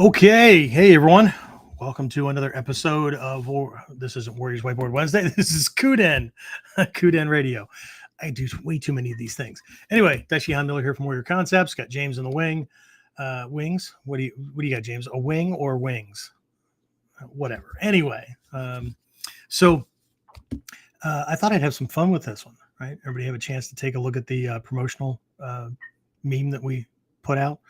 Okay, hey everyone. Welcome to another episode of this isn't Warriors Whiteboard Wednesday. This is KUDEN, KUDEN Radio. I do way too many of these things. Anyway, Daichi Miller here from Warrior Concepts. Got James in the wing. Wings. What do you got, James? A wing or wings? Whatever. Anyway, so I thought I'd have some fun with this one. Right? Everybody have a chance to take a look at the promotional meme that we put out.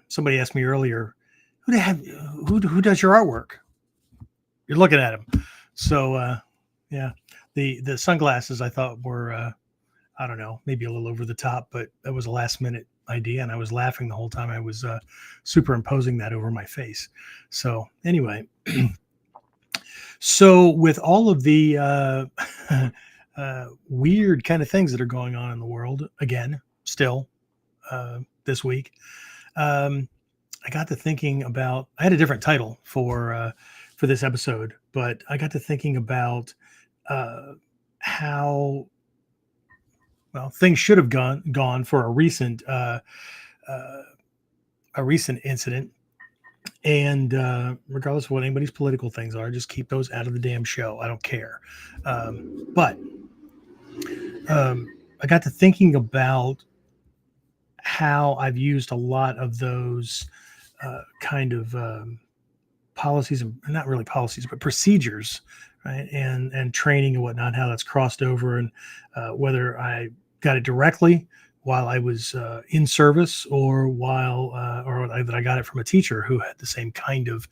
Somebody asked me earlier, who does your artwork? You're looking at him. So yeah, the sunglasses I thought were I don't know, maybe a little over the top, but that was a last minute idea, and I was laughing the whole time I was superimposing that over my face. So anyway, so with all of the weird kind of things that are going on in the world again, still this week. I got to thinking about, I had a different title for this episode, but I got to thinking about how well things should have gone for a recent incident. And regardless of what anybody's political things are, just keep those out of the damn show. I don't care. But I got to thinking about how I've used a lot of those kind of policies, and not really policies, but procedures, right? And training and whatnot, how that's crossed over, and whether I got it directly while I was in service, or that I got it from a teacher who had the same kind of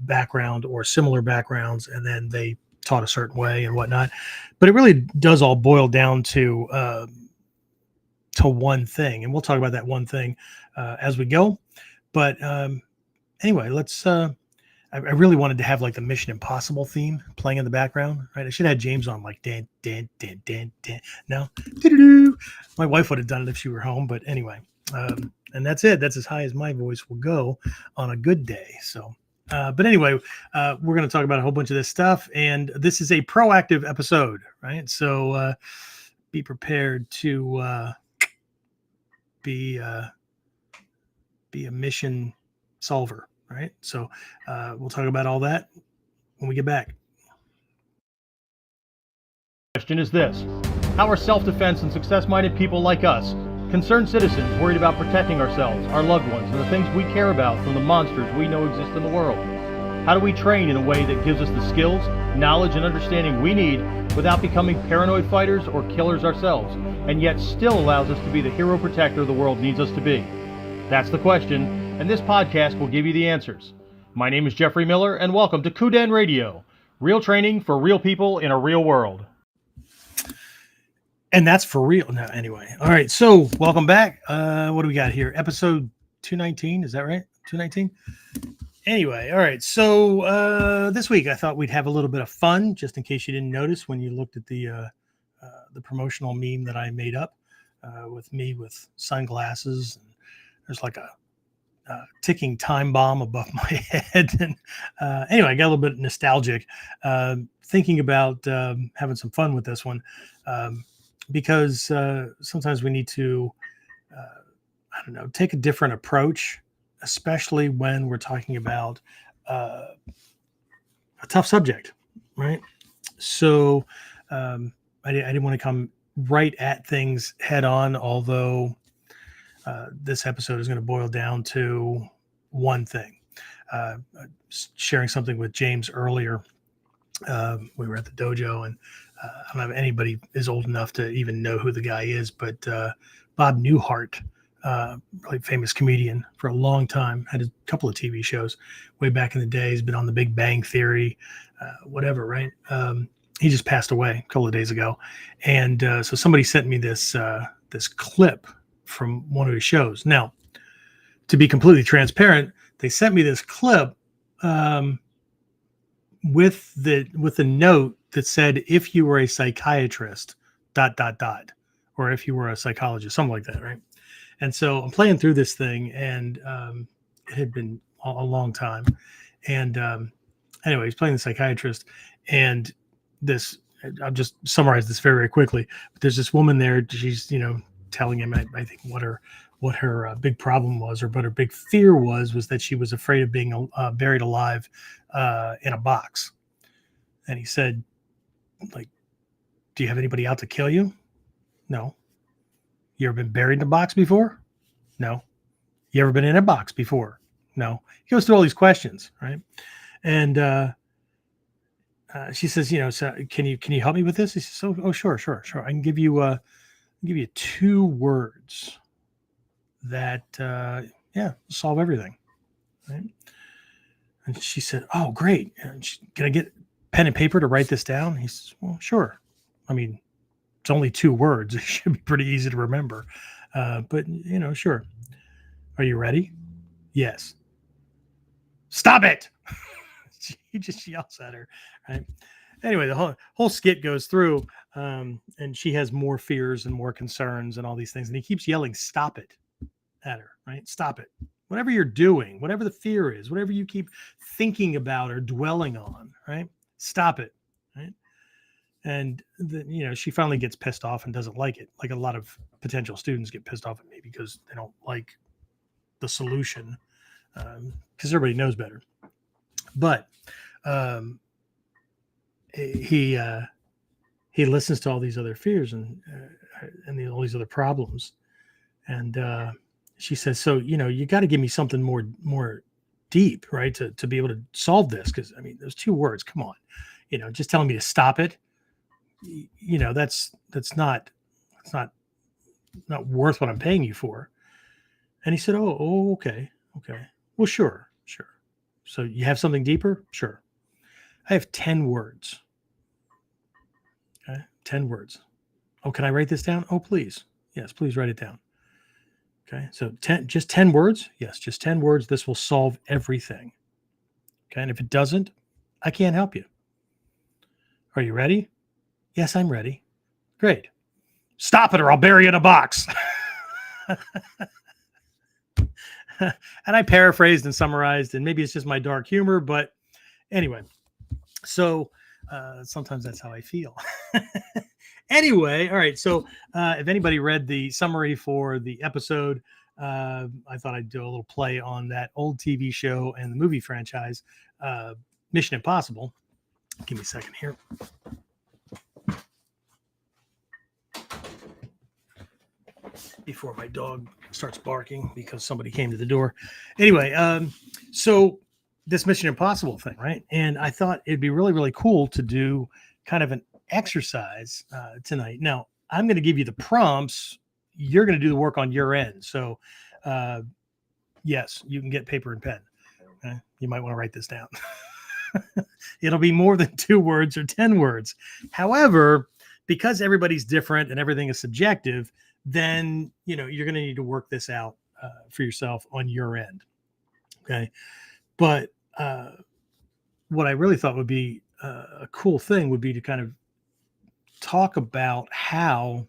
background or similar backgrounds, and then they taught a certain way and whatnot. But it really does all boil down to one thing, and we'll talk about that one thing as we go. But anyway, let's I really wanted to have like the Mission Impossible theme playing in the background, right? I should have had James on like dan dan dan dan dan. No, my wife would have done it if she were home. But anyway, and that's it. That's as high as my voice will go on a good day. So but anyway, we're going to talk about a whole bunch of this stuff, and this is a proactive episode, right? So be prepared to be a mission solver, right? So we'll talk about all that when we get back. Question is this: how are self-defense and success-minded people like us, concerned citizens worried about protecting ourselves, our loved ones, and the things we care about from the monsters we know exist in the world? How do we train in a way that gives us the skills, knowledge, and understanding we need without becoming paranoid fighters or killers ourselves, and yet still allows us to be the hero protector the world needs us to be? That's the question, and this podcast will give you the answers. My name is Jeffrey Miller, and welcome to KUDEN Radio, real training for real people in a real world. And that's for real. No, anyway. All right. So welcome back. What do we got here? Episode 219. Is that right? 219. Anyway. All right. So this week I thought we'd have a little bit of fun, just in case you didn't notice when you looked at the promotional meme that I made up with me with sunglasses. And there's like a ticking time bomb above my head. And anyway, I got a little bit nostalgic thinking about having some fun with this one. Because sometimes we need to, I don't know, take a different approach, especially when we're talking about a tough subject, right? So I didn't want to come right at things head on, although this episode is going to boil down to one thing. Sharing something with James earlier. We were at the dojo, and I don't know if anybody is old enough to even know who the guy is, but Bob Newhart, really famous comedian for a long time, had a couple of TV shows way back in the day. He's been on The Big Bang Theory, whatever, right? He just passed away a couple of days ago. And so somebody sent me this clip from one of his shows. Now, to be completely transparent, they sent me this clip with the note that said, if you were a psychiatrist, ... or if you were a psychologist, something like that, right? And so I'm playing through this thing, and it had been a long time. And anyway, he's playing the psychiatrist, and I'll just summarize this very, very quickly. But there's this woman there. She's, telling him, I think, what her what her big problem was, or what her big fear was that she was afraid of being buried alive in a box. And he said, like, do you have anybody out to kill you? No. You ever been buried in a box before? No. You ever been in a box before? No. He goes through all these questions, right? And she says, so can you help me with this? He says, oh, sure. I can give you 2 words that solve everything, right? And she said, oh, great. Can I get pen and paper to write this down? He says, well, sure. I mean, it's only 2 words. It should be pretty easy to remember. But sure. Are you ready? Yes. Stop it. He just yells at her, right? Anyway, the whole skit goes through, and she has more fears and more concerns and all these things. And he keeps yelling, stop it, at her, right? Stop it. Whatever you're doing, whatever the fear is, whatever you keep thinking about or dwelling on, right? Stop it, right? And she finally gets pissed off and doesn't like it. Like a lot of potential students get pissed off at me because they don't like the solution, because everybody knows better. But he listens to all these other fears and all these other problems, and she says, so you got to give me something more deep, right, to be able to solve this, because I mean those 2 words, come on, just telling me to stop it, that's not worth what I'm paying you for. And he said, oh okay, well, sure. So you have something deeper? Sure. I have 10 words. Okay, 10 words. Oh, can I write this down? Oh, please. Yes, please write it down. Okay, so just 10 words? Yes, just 10 words. This will solve everything. Okay, and if it doesn't, I can't help you. Are you ready? Yes, I'm ready. Great. Stop it or I'll bury you in a box. And I paraphrased and summarized, and maybe it's just my dark humor, but anyway, so sometimes that's how I feel. Anyway, all right. So if anybody read the summary for the episode, I thought I'd do a little play on that old TV show and the movie franchise, Mission Impossible. Give me a second here. Before my dog starts barking because somebody came to the door. Anyway, so this Mission Impossible thing, right? And I thought it'd be really, really cool to do kind of an exercise tonight. Now, I'm going to give you the prompts. You're going to do the work on your end. So, yes, you can get paper and pen. Okay? You might want to write this down. It'll be more than 2 words or 10 words. However, because everybody's different and everything is subjective, then you're going to need to work this out for yourself on your end. Okay, but what I really thought would be a cool thing would be to kind of talk about how.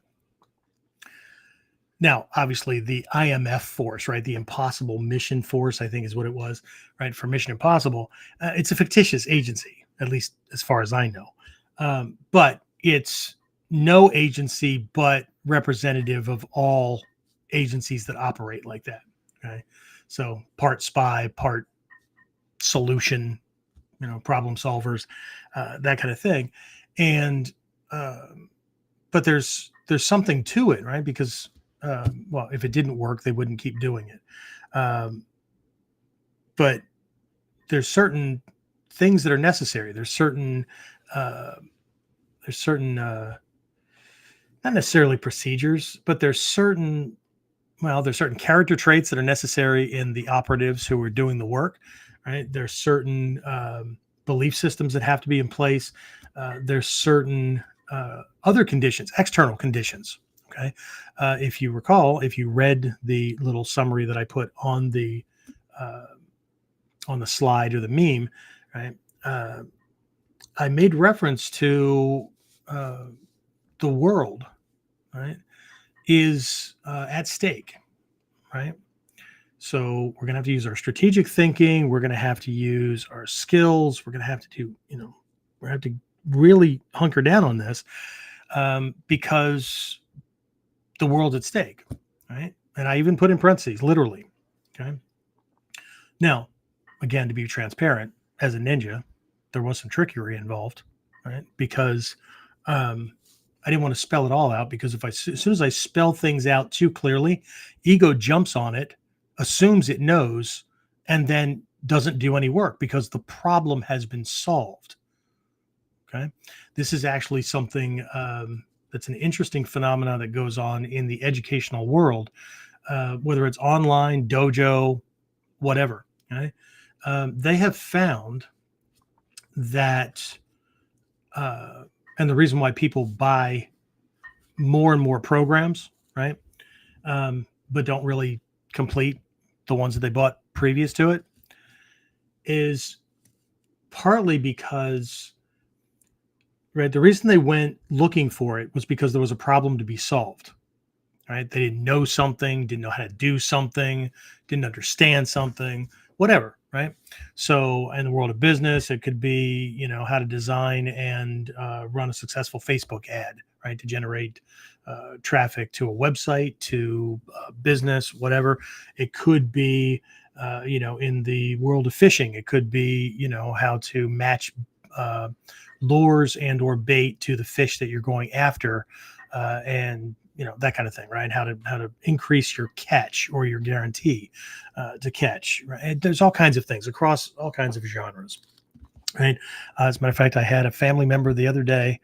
Now, obviously, the IMF force, right? The Impossible Mission Force, I think is what it was, right? For Mission Impossible, it's a fictitious agency, at least as far as I know. But it's no agency but representative of all agencies that operate like that. Okay, so part spy, part solution, problem solvers, that kind of thing. And but there's something to it, right? Because well, if it didn't work, they wouldn't keep doing it. But there's certain things that are necessary. There's certain not necessarily procedures, but there's certain character traits that are necessary in the operatives who are doing the work, right? There's certain belief systems that have to be in place. There's certain other conditions, external conditions. Okay. If you recall, if you read the little summary that I put on the slide or the meme, right? I made reference to the world, right, is at stake, right? So we're going to have to use our strategic thinking. We're going to have to use our skills. We're going to have to do, we're going to have to really hunker down on this because the world's at stake, right? And I even put in parentheses, literally. Okay. Now, again, to be transparent, as a ninja, there was some trickery involved, right? Because I didn't want to spell it all out, because as soon as I spell things out too clearly, ego jumps on it, assumes it knows, and then doesn't do any work because the problem has been solved. Okay. This is actually something that's an interesting phenomenon that goes on in the educational world, whether it's online, dojo, whatever. Okay. They have found that, and the reason why people buy more and more programs, right, but don't really complete the ones that they bought previous to it, is partly because, right, the reason they went looking for it was because there was a problem to be solved. Right, they didn't know something, didn't know how to do something, didn't understand something, whatever. Right. So in the world of business, it could be, how to design and run a successful Facebook ad, right, to generate traffic to a website, to business, whatever. It could be, in the world of fishing, it could be, how to match lures and or bait to the fish that you're going after, and that kind of thing, right? How to increase your catch or your guarantee to catch, right? And there's all kinds of things across all kinds of genres, right? As a matter of fact, I had a family member the other day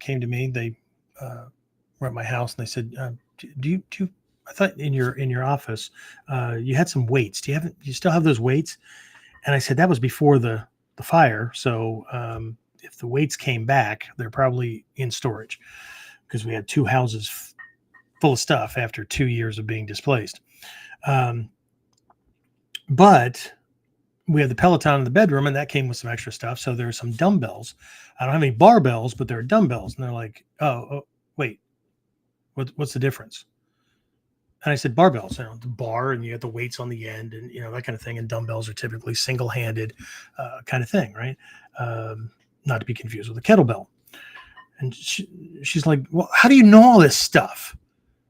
came to me. They were at my house and they said, "Do you? I thought in your office you had some weights. Do you still have those weights?" And I said that was before the fire. So if the weights came back, they're probably in storage, because we had two houses full of stuff after 2 years of being displaced. But we had the Peloton in the bedroom, and that came with some extra stuff. So there are some dumbbells. I don't have any barbells, but there are dumbbells. And they're like, oh wait, what's the difference? And I said, barbells, the bar, and you have the weights on the end, and that kind of thing. And dumbbells are typically single-handed kind of thing, right? Not to be confused with a kettlebell. And she's like, well, how do you know all this stuff?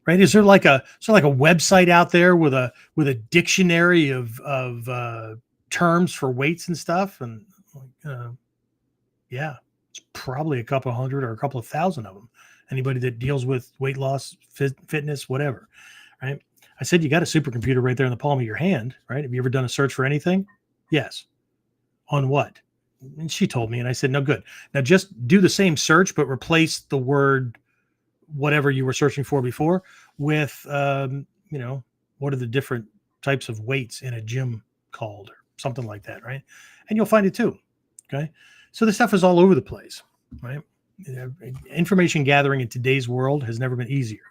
Right? Is there like a website out there with a dictionary of terms for weights and stuff? And yeah, it's probably a couple hundred or a couple of thousand of them. Anybody that deals with weight loss, fitness, whatever. Right? I said, you got a supercomputer right there in the palm of your hand, right? Have you ever done a search for anything? Yes. On what? And she told me, and I said, no, good. Now just do the same search, but replace the word whatever you were searching for before with, what are the different types of weights in a gym called, or something like that, right? And you'll find it too. Okay. So this stuff is all over the place, right? Information gathering in today's world has never been easier.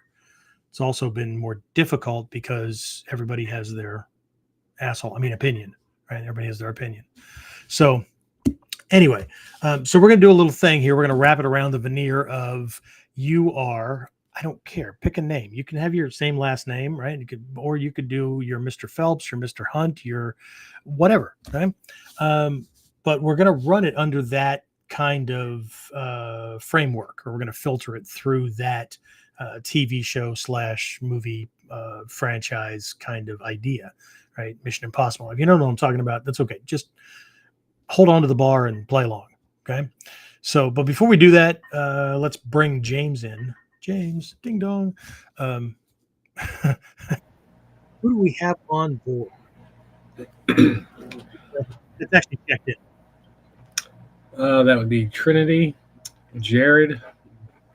It's also been more difficult because everybody has their opinion, right? Everybody has their opinion. So anyway, so we're going to do a little thing here. We're going to wrap it around the veneer of I don't care, pick a name. You can have your same last name, right? You could do your Mr. Phelps, your Mr. Hunt, your whatever, right? But we're going to run it under that kind of framework, or we're going to filter it through that TV show / movie franchise kind of idea, right? Mission Impossible. If you don't know what I'm talking about, that's okay. Just hold on to the bar and play along. Okay. So, but before we do that, let's bring James in. James, ding dong. Who do we have on board? It's actually checked in. That would be Trinity, Jared,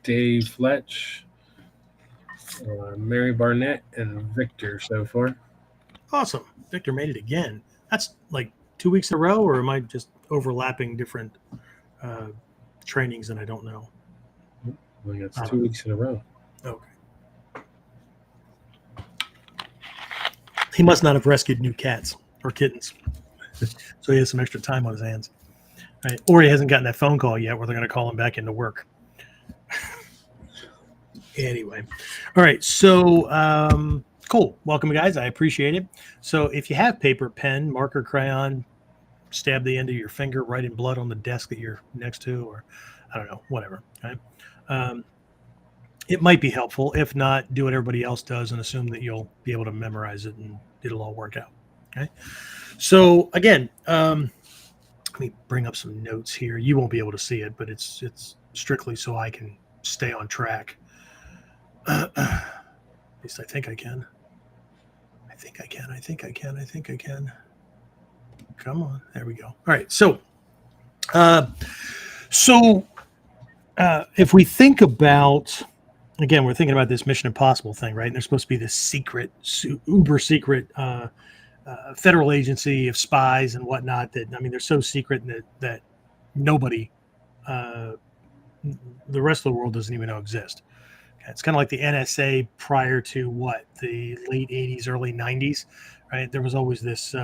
Dave Fletch, Mary Barnett, and Victor so far. Awesome. Victor made it again. That's like 2 weeks in a row, or am I just overlapping different trainings and I don't know? Well, that's 2 weeks in a row. Okay. He must not have rescued new cats or kittens, so he has some extra time on his hands. Right. Or he hasn't gotten that phone call yet where they're going to call him back into work. Anyway. All right. So cool. Welcome, guys. I appreciate it. So if you have paper, pen, marker, crayon, stab the end of your finger right in blood on the desk that you're next to, or I don't know, whatever. Okay. it might be helpful. If not, do what everybody else does and assume that you'll be able to memorize it and it'll all work out. Okay. So again, let me bring up some notes here. You won't be able to see it, but it's strictly so I can stay on track. At least I think I can. I think I can. Come on. There we go. All right. So if we think about, again, we're thinking about this Mission Impossible thing, right? And there's supposed to be this secret, uber secret federal agency of spies and whatnot that, I mean, they're so secret that nobody, the rest of the world doesn't even know exist. Okay, it's kind of like the NSA prior to what, the late 80s, early 90s, right? There was always this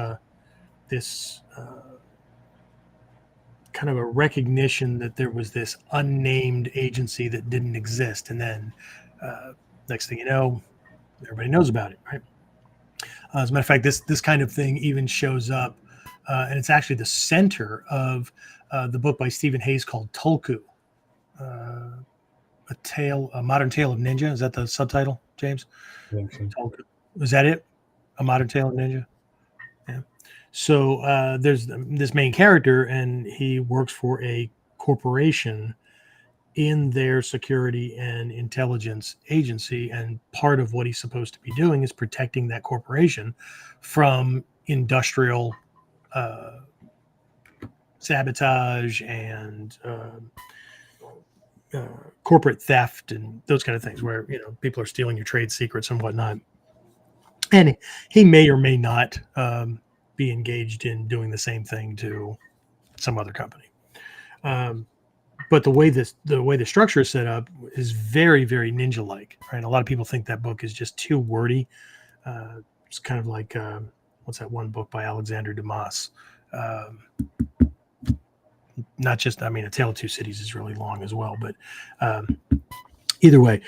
kind of a recognition that there was this unnamed agency that didn't exist. And then next thing you know, everybody knows about it, right? As a matter of fact, this kind of thing even shows up, and it's actually the center of the book by Stephen Hayes called Tulku, a modern tale of ninja. Is that the subtitle, James? Tulku. Is that it? A modern tale of ninja? Yeah. So there's this main character, and he works for a corporation in their security and intelligence agency. And part of what he's supposed to be doing is protecting that corporation from industrial sabotage and corporate theft and those kind of things, where, you know, people are stealing your trade secrets and whatnot. And he may or may not be engaged in doing the same thing to some other company. But the way the structure is set up is very, very ninja-like, right? A lot of people think that book is just too wordy. It's kind of like what's that one book by Alexander Dumas? Not just, I mean, A Tale of Two Cities is really long as well, but either way,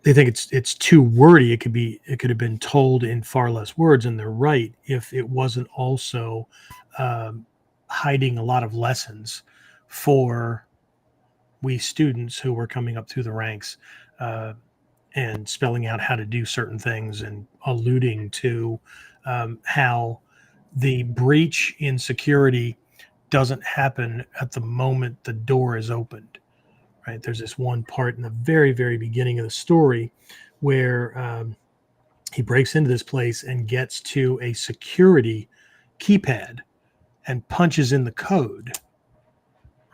they think it's too wordy. It could have been told in far less words, and they're right if it wasn't also hiding a lot of lessons for we students who were coming up through the ranks, and spelling out how to do certain things and alluding to how the breach in security doesn't happen at the moment the door is opened. Right. There's this one part in the very, very beginning of the story where he breaks into this place and gets to a security keypad and punches in the code.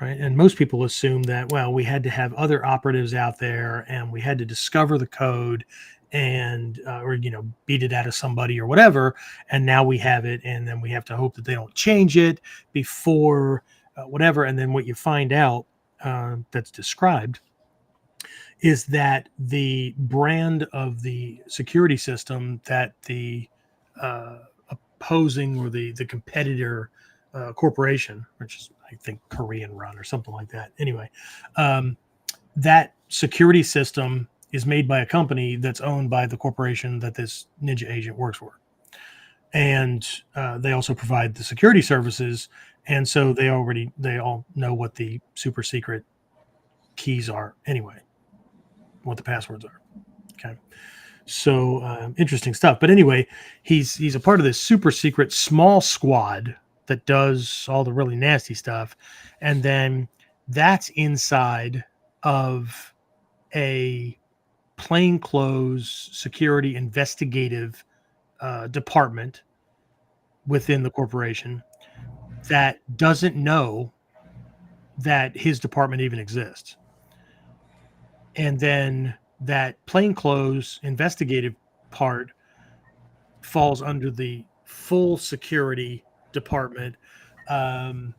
Right. And most people assume that, well, we had to have other operatives out there and we had to discover the code and or, you know, beat it out of somebody or whatever. And now we have it. And then we have to hope that they don't change it before whatever. And then what you find out that's described is that the brand of the security system that the opposing or the competitor corporation, which is, I think, Korean run or something like that. Anyway, that security system is made by a company that's owned by the corporation that this ninja agent works for. And they also provide the security services. And so they all know what the super secret keys are anyway, what the passwords are. Okay. So interesting stuff. But anyway, he's a part of this super secret small squad that does all the really nasty stuff. And then that's inside of a plainclothes security investigative department within the corporation that doesn't know that his department even exists. And then that plainclothes investigative part falls under the full security department. And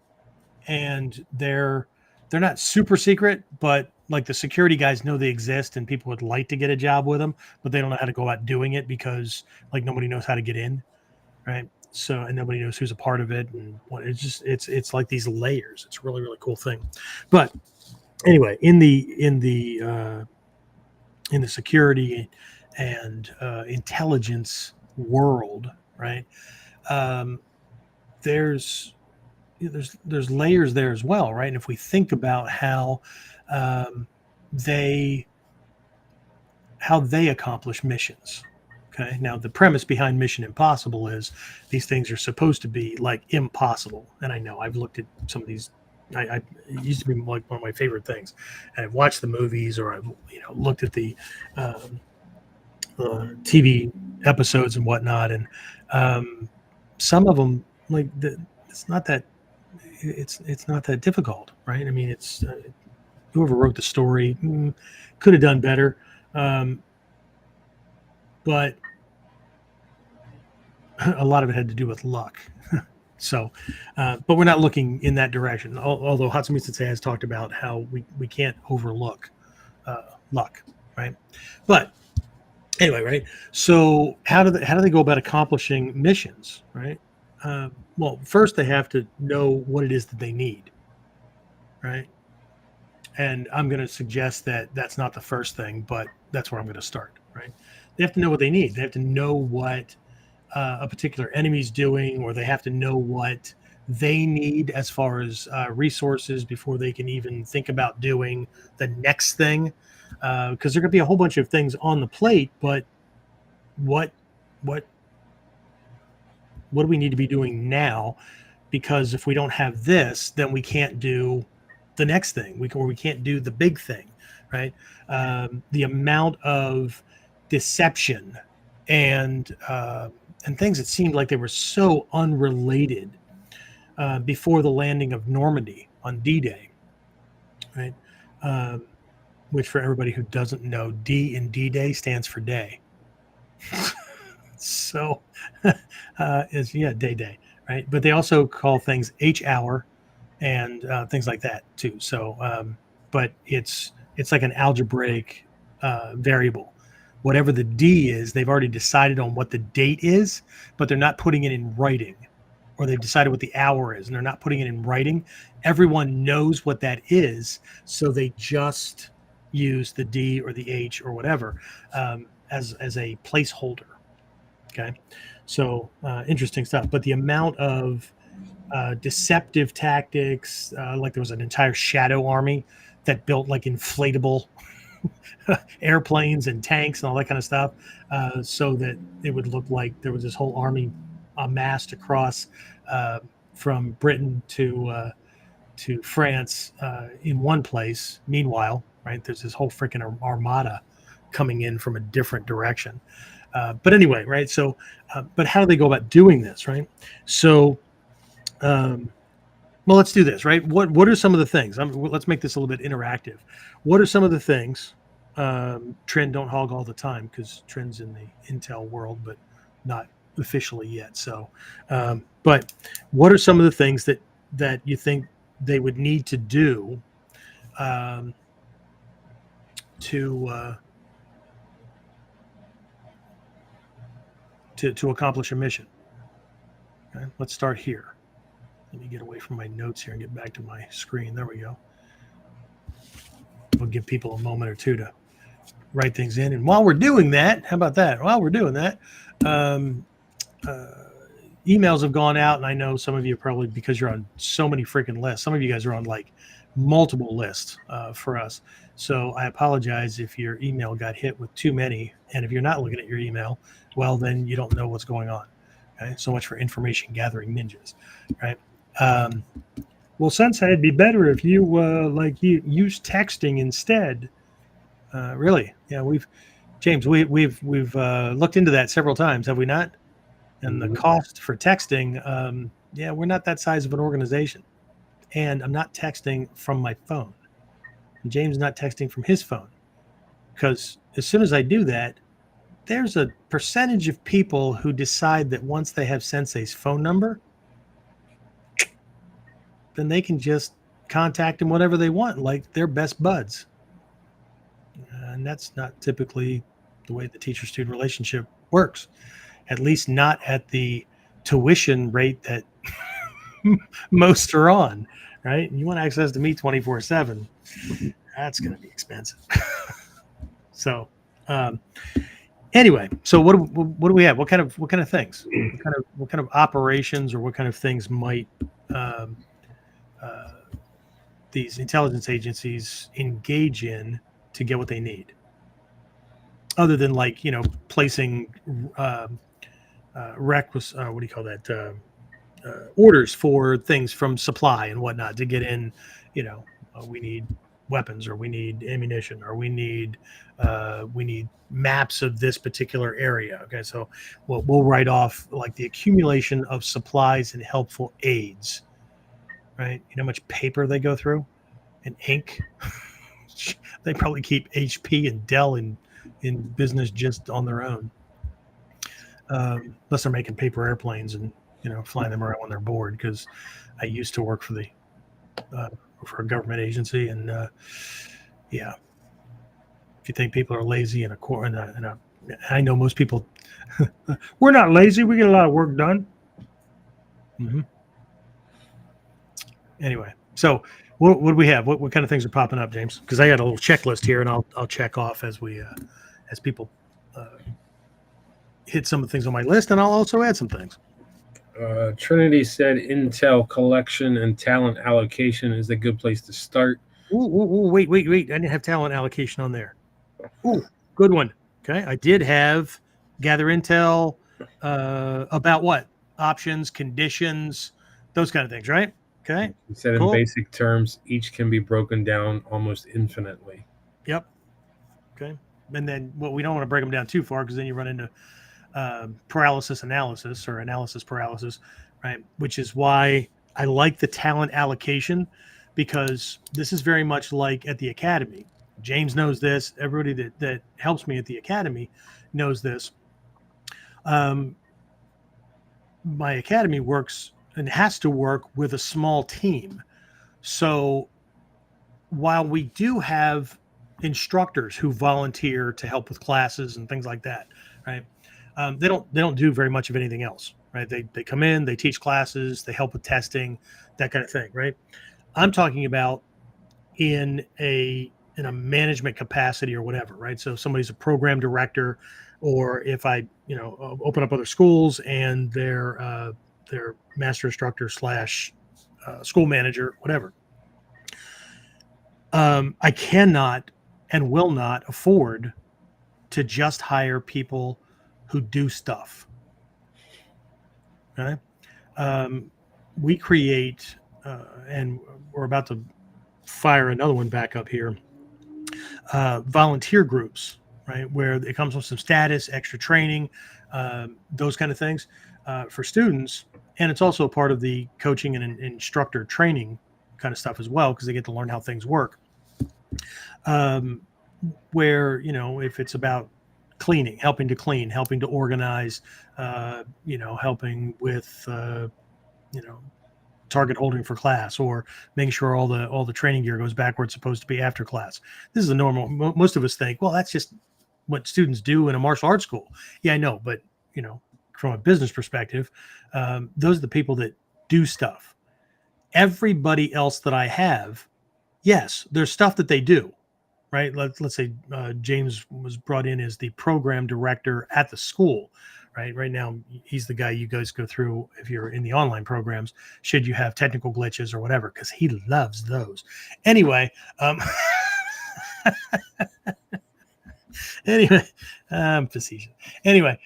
they're not super secret, but like the security guys know they exist and people would like to get a job with them, but they don't know how to go about doing it because like nobody knows how to get in. Right. So, and nobody knows who's a part of it. And it's like these layers. It's a really, really cool thing. But anyway, in the security and intelligence world, right? There's layers there as well, right? And if we think about how they how they accomplish missions. Okay. Now, the premise behind Mission Impossible is these things are supposed to be like impossible. And I know I've looked at some of these. It used to be like one of my favorite things. And I've watched the movies, or I've looked at the TV episodes and whatnot. And some of them, it's not that difficult, right? I mean, it's whoever wrote the story could have done better, but a lot of it had to do with luck. So, but we're not looking in that direction. Although Hatsumi Sensei has talked about how we can't overlook luck, right? But anyway, right? So how do they go about accomplishing missions, right? Well, first they have to know what it is that they need, right? And I'm going to suggest that that's not the first thing, but that's where I'm going to start, right? They have to know what they need. They have to know what a particular enemy's doing, or they have to know what they need as far as resources before they can even think about doing the next thing. Because there could be a whole bunch of things on the plate, but what do we need to be doing now? Because if we don't have this, then we can't do the next thing. We can't do the big thing, right? The amount of deception and things that seemed like they were so unrelated before the landing of Normandy on D-Day, right? Which, for everybody who doesn't know, D in D-Day stands for day. So is day, right? But they also call things H hour and things like that too. So, but it's like an algebraic variable. Whatever the D is, they've already decided on what the date is, but they're not putting it in writing. Or they've decided what the hour is, and they're not putting it in writing. Everyone knows what that is, so they just use the D or the H or whatever as a placeholder. Okay, so interesting stuff. But the amount of deceptive tactics, like there was an entire shadow army that built like inflatable airplanes and tanks and all that kind of stuff, so that it would look like there was this whole army amassed across from Britain to France in one place. Meanwhile, right, there's this whole freaking armada coming in from a different direction. But anyway, right, so but how do they go about doing this, right? So well, let's do this, right? What are some of the things? Let's make this a little bit interactive. What are some of the things? Trend don't hog all the time, because Trend's in the Intel world, but not officially yet. So, but what are some of the things that you think they would need to do to accomplish a mission? Okay, let's start here. Let me get away from my notes here and get back to my screen. There we go. We'll give people a moment or two to write things in. And while we're doing that, how about that? While we're doing that, emails have gone out, and I know some of you probably, because you're on so many freaking lists, some of you guys are on like multiple lists for us. So I apologize if your email got hit with too many. And if you're not looking at your email, well, then you don't know what's going on. Okay, so much for information gathering ninjas, right? Well, Sensei, it'd be better if you you use texting instead. Really? Yeah, we've looked into that several times, have we not? And the cost for texting, yeah, we're not that size of an organization. And I'm not texting from my phone. And James is not texting from his phone. Because as soon as I do that, there's a percentage of people who decide that once they have Sensei's phone number, then they can just contact him whatever they want, like they're best buds. And that's not typically the way the teacher-student relationship works, at least not at the tuition rate that most are on, right? You want access to me 24/7, that's going to be expensive. So anyway, so what do we have? What kind of things? What kind of operations, or what kind of things might these intelligence agencies engage in to get what they need? other than like, placing what do you call that? Orders for things from supply and whatnot to get in, we need weapons, or we need ammunition, or we need maps of this particular area. Okay, so we'll write off like the accumulation of supplies and helpful aids, right? You know how much paper they go through and ink. They probably keep HP and Dell in business just on their own, unless they're making paper airplanes and flying them around when they're bored. Because I used to work for a government agency, and yeah, if you think people are lazy I know most people, we're not lazy. We get a lot of work done. Mm-hmm. Anyway, so what do we have? What kind of things are popping up, James? Because I got a little checklist here, and I'll check off as we as people hit some of the things on my list, and I'll also add some things. Trinity said intel collection and talent allocation is a good place to start. Wait. I didn't have talent allocation on there. Ooh, good one. Okay. I did have gather intel about what? Options, conditions, those kind of things, right? Okay. He said in basic terms, each can be broken down almost infinitely. Yep. Okay. And then we don't want to break them down too far, because then you run into paralysis analysis, or analysis paralysis, right? Which is why I like the talent allocation, because this is very much like at the academy. James knows this. Everybody that helps me at the academy knows this. My academy works and has to work with a small team. So while we do have instructors who volunteer to help with classes and things like that, right? They don't do very much of anything else, right? They come in, they teach classes, they help with testing, that kind of thing, right? I'm talking about in a management capacity or whatever, right? So if somebody's a program director, or if I open up other schools and they're master instructor / school manager, whatever. I cannot and will not afford to just hire people who do stuff. Okay. We create, and we're about to fire another one back up here, volunteer groups, right? Where it comes with some status, extra training, those kind of things for students. And it's also a part of the coaching and instructor training kind of stuff as well, because they get to learn how things work. Where, if it's about cleaning, helping to clean, helping to organize, helping with, target holding for class, or making sure all the training gear goes back where it's supposed to be after class. This is a normal, most of us think, well, that's just what students do in a martial arts school. Yeah, I know. But, from a business perspective, those are the people that do stuff. Everybody else that I have, yes, there's stuff that they do, right? Let's say James was brought in as the program director at the school, right? Right now, he's the guy you guys go through if you're in the online programs, should you have technical glitches or whatever, because he loves those. Anyway, I'm facetious. Anyway,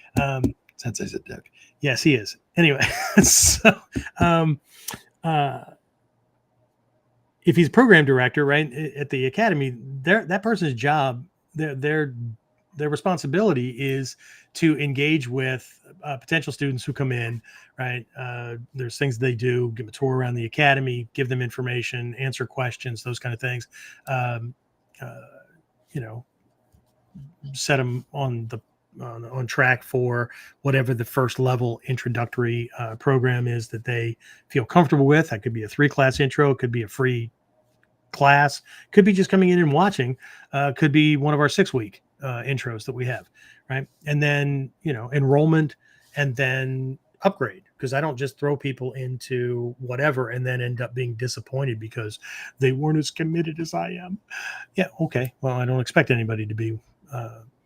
since I said Doug. Yes, he is. Anyway, so if he's program director, right, at the academy, that person's job, their responsibility is to engage with potential students who come in, right? There's things they do, give a tour around the academy, give them information, answer questions, those kind of things. Set them on track for whatever the first level introductory program is that they feel comfortable with. That could be a 3-class intro, it could be a free class, could be just coming in and watching, could be one of our 6-week intros that we have, right? And then enrollment, and then upgrade, because I don't just throw people into whatever and then end up being disappointed because they weren't as committed as I am. Yeah, okay, well, I don't expect anybody to be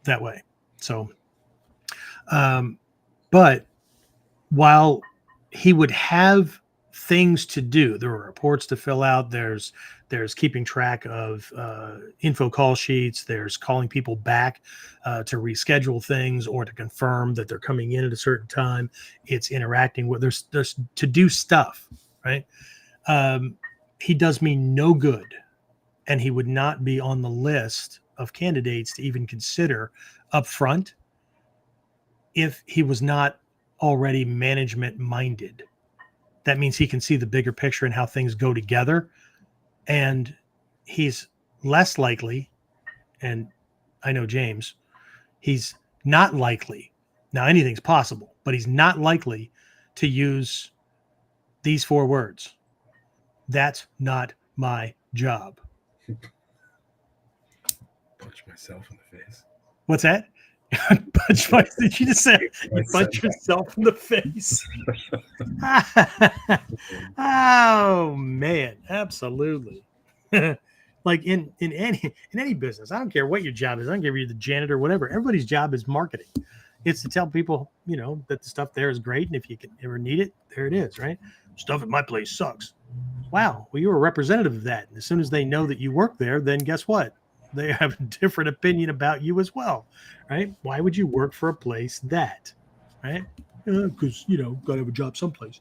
that way. So but while he would have things to do, there were reports to fill out, there's There's keeping track of info call sheets. There's calling people back to reschedule things or to confirm that they're coming in at a certain time. It's interacting with, there's to do stuff, right? He does me no good, and he would not be on the list of candidates to even consider up front if he was not already management minded. That means he can see the bigger picture and how things go together. And he's less likely, and I know James, he's not likely. Now, anything's possible, but he's not likely to use these 4 words. That's not my job. Punch myself in the face. What's that? Did you just say you punch yourself in the face? Oh man, absolutely. Like in any business, I don't care what your job is. I don't care if you're the janitor or whatever. Everybody's job is marketing. It's to tell people, that the stuff there is great, and if you can ever need it, there it is, right? Stuff at my place sucks. Wow, well, you're a representative of that. And as soon as they know that you work there, then guess what? They have a different opinion about you as well, right? Why would you work for a place that, right? Because, got to have a job someplace.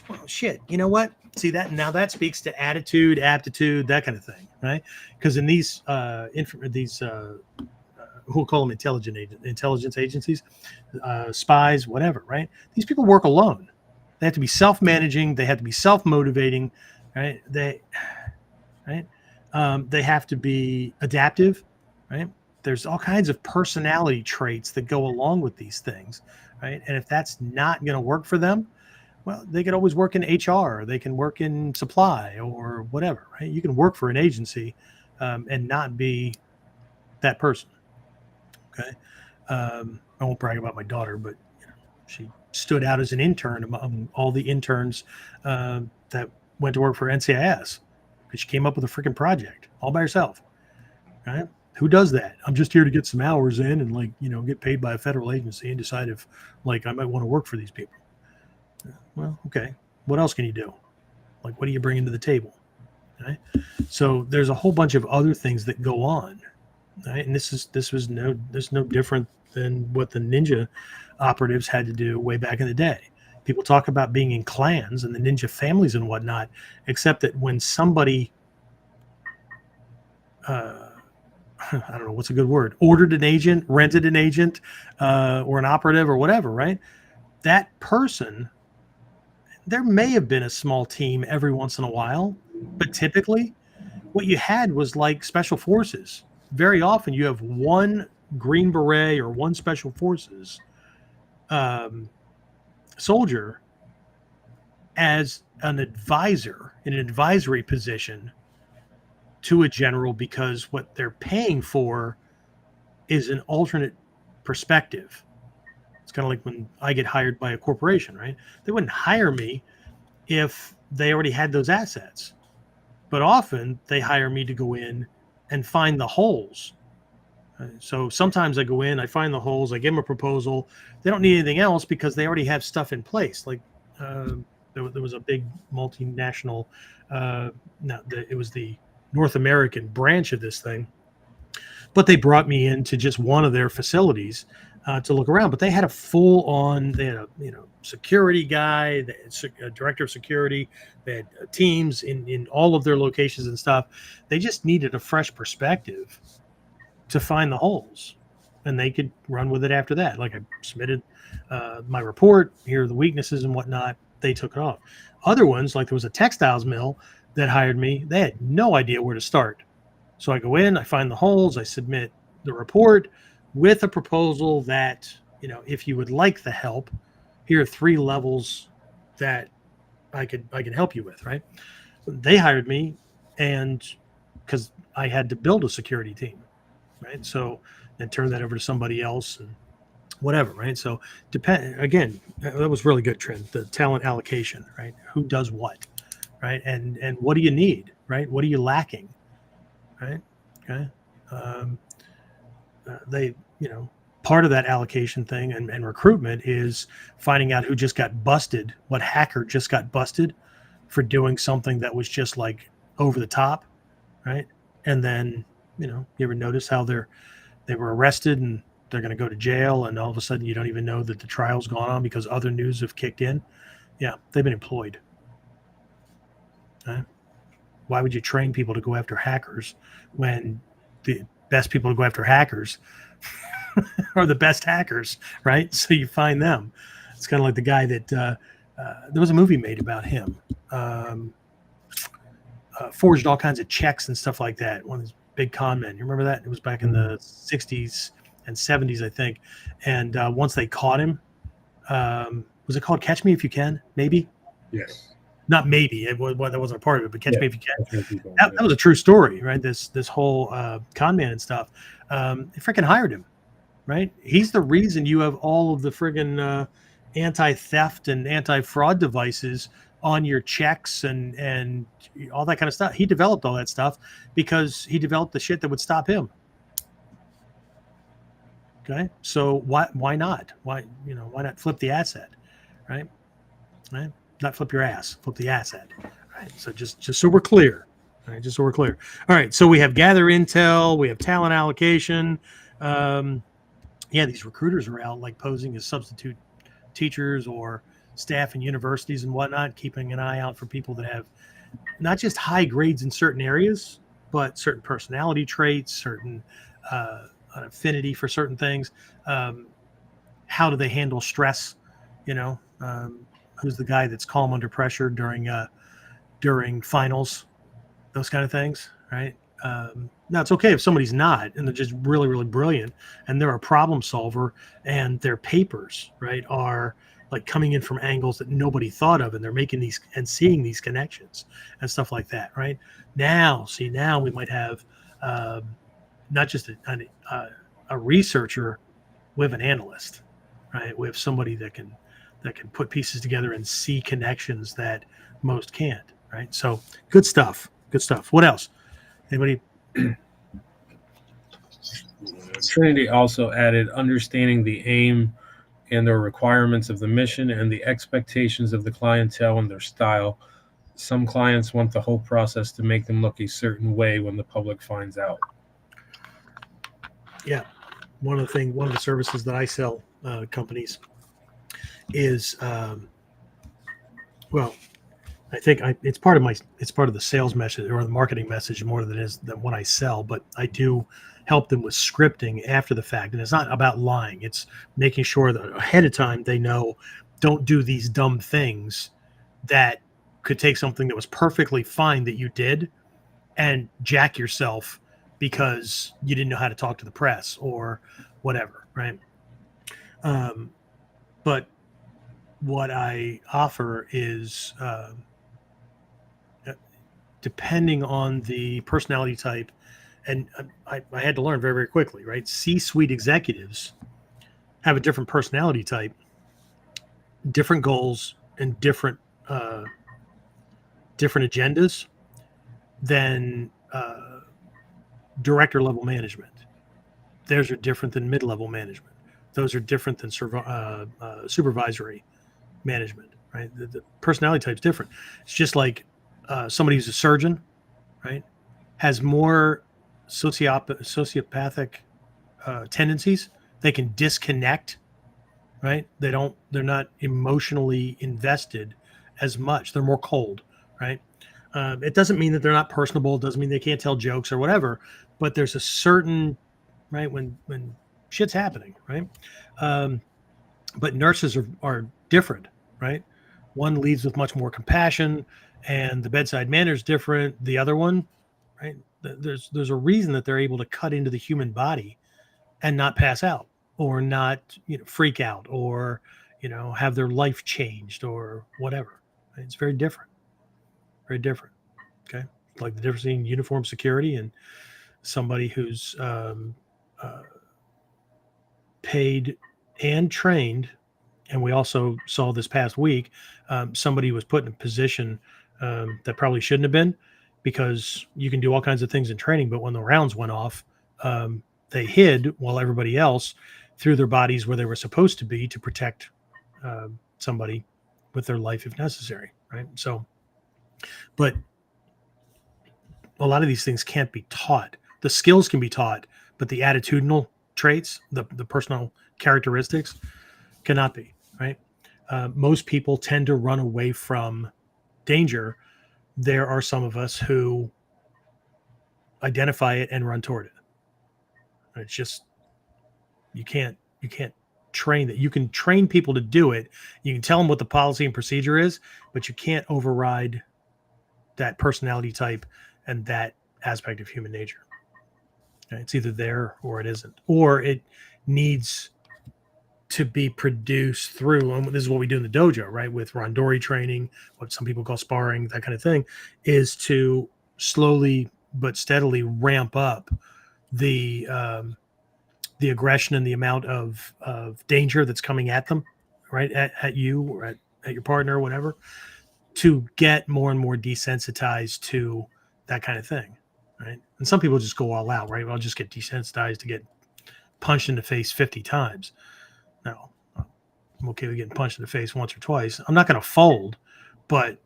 Well, shit, you know what? See that? Now that speaks to attitude, aptitude, that kind of thing, right? Because in these, we'll call them intelligence agencies, spies, whatever, right? These people work alone. They have to be self-managing. They have to be self-motivating, right? They have to be adaptive, right? There's all kinds of personality traits that go along with these things, right? And if that's not going to work for them, well, they could always work in HR, or they can work in supply or whatever, right? You can work for an agency and not be that person, okay? I won't brag about my daughter, but she stood out as an intern among all the interns that went to work for NCIS. Because she came up with a freaking project all by herself, right? Who does that? I'm just here to get some hours in and get paid by a federal agency and decide if I might want to work for these people. Well, okay. What else can you do? What do you bring into the table? Right? So there's a whole bunch of other things that go on, right? And this is no different than what the ninja operatives had to do way back in the day. People talk about being in clans and the ninja families and whatnot, except that when somebody, I don't know, what's a good word, ordered an agent, rented an agent, or an operative or whatever, right? That person, there may have been a small team every once in a while, but typically what you had was like special forces. Very often you have one Green Beret or one special forces soldier as an advisor in an advisory position to a general, because what they're paying for is an alternate perspective. It's kind of like when I get hired by a corporation, right? They wouldn't hire me if they already had those assets, but often they hire me to go in and find the holes. So sometimes I go in, I find the holes, I give them a proposal. They don't need anything else because they already have stuff in place. Like there was a big multinational, it was the North American branch of this thing, but they brought me into just one of their facilities to look around. But they had a they had a security guy, they had a director of security, they had teams in all of their locations and stuff. They just needed a fresh perspective to find the holes, and they could run with it after that. Like I submitted my report, here are the weaknesses and whatnot. They took it off. Other ones, like there was a textiles mill that hired me. They had no idea where to start. So I go in, I find the holes, I submit the report with a proposal that, if you would like the help, here are 3 levels that I can help you with, right? They hired me, and because I had to build a security team, right? So then turn that over to somebody else and whatever, right? So again, that was really good, Trent, the talent allocation, right? Who does what, right? And what do you need, right? What are you lacking, right? Okay. Part of that allocation thing and recruitment is finding out who just got busted, what hacker just got busted for doing something that was just like over the top, right? And then, you ever notice how they were arrested and they're going to go to jail, and all of a sudden you don't even know that the trial's gone on because other news have kicked in. Yeah, they've been employed. Right? Why would you train people to go after hackers when the best people to go after hackers are the best hackers, right? So you find them. It's kind of like the guy that there was a movie made about him. Forged all kinds of checks and stuff like that. One of these big con men. You remember that? It was back in the 60s and 70s, I think. And once they caught him, was it called Catch Me If You Can? Maybe? Yes. Not maybe. That wasn't a part of it, but Catch Me If You Can. People, That was a true story, right? This whole con man and stuff. They freaking hired him, right? He's the reason you have all of the friggin' anti-theft and anti-fraud devices on your checks and all that kind of stuff. He developed all that stuff because he developed the shit that would stop him. Okay, so why not? Why not flip the asset, right? Right? Not flip your ass, flip the asset. Right. So just so we're clear. All right, just so we're clear. All right, so we have gather intel, we have talent allocation. These recruiters are out like posing as substitute teachers or staff in universities and whatnot, keeping an eye out for people that have not just high grades in certain areas, but certain personality traits, certain an affinity for certain things. How do they handle stress? Who's the guy that's calm under pressure during finals, those kind of things, right? Now it's okay if somebody's not, and they're just really, really brilliant, and they're a problem solver, and their papers, right, are like coming in from angles that nobody thought of, and they're making these and seeing these connections and stuff like that, right? Now we might have not just a researcher, we have an analyst, right? We have somebody that can put pieces together and see connections that most can't, right? So good stuff. What else? Anybody? Trinity also added understanding the aim and the requirements of the mission and the expectations of the clientele and their style. Some clients want the whole process to make them look a certain way when the public finds out. Yeah. One of the services that I sell companies is, I think it's part of the sales message or the marketing message more than it is than what I sell, but I do help them with scripting after the fact. And it's not about lying. It's making sure that ahead of time they know, don't do these dumb things that could take something that was perfectly fine that you did and jack yourself because you didn't know how to talk to the press or whatever, right? But what I offer is, depending on the personality type, and I had to learn very, very quickly, right? C-suite executives have a different personality type, different goals, and different agendas than director level management. Theirs are different than mid-level management. Those are different than supervisory management, right? The personality type is different. It's just like somebody who's a surgeon, right, has more sociopathic tendencies. They can disconnect, right? They're not emotionally invested as much. They're more cold, right? It doesn't mean that they're not personable. It doesn't mean they can't tell jokes or whatever, but there's a certain, right, when shit's happening, right? But nurses are different, right? One leads with much more compassion, and the bedside manner is different. The other one, right? There's a reason that they're able to cut into the human body and not pass out or not, freak out or, have their life changed or whatever. Right? It's very different. Very different. Okay. Like the difference between uniform security and somebody who's paid and trained. And we also saw this past week, somebody was put in a position that probably shouldn't have been, because you can do all kinds of things in training, but when the rounds went off, they hid while everybody else threw their bodies where they were supposed to be to protect somebody with their life if necessary, right? So, but a lot of these things can't be taught. The skills can be taught, but the attitudinal traits, the personal characteristics cannot be, right? Most people tend to run away from danger. There are some of us who identify it and run toward it. It's just, you can't train that. You can train people to do it. You can tell them what the policy and procedure is, but you can't override that personality type and that aspect of human nature. It's either there or it isn't, or it needs to be produced through, and this is what we do in the dojo, right? With randori training, what some people call sparring, that kind of thing, is to slowly but steadily ramp up the aggression and the amount of danger that's coming at them, right? At you or at your partner or whatever, to get more and more desensitized to that kind of thing, right? And some people just go all out, right? Well, I'll just get desensitized to get punched in the face 50 times. No, I'm okay with getting punched in the face once or twice. I'm not going to fold, but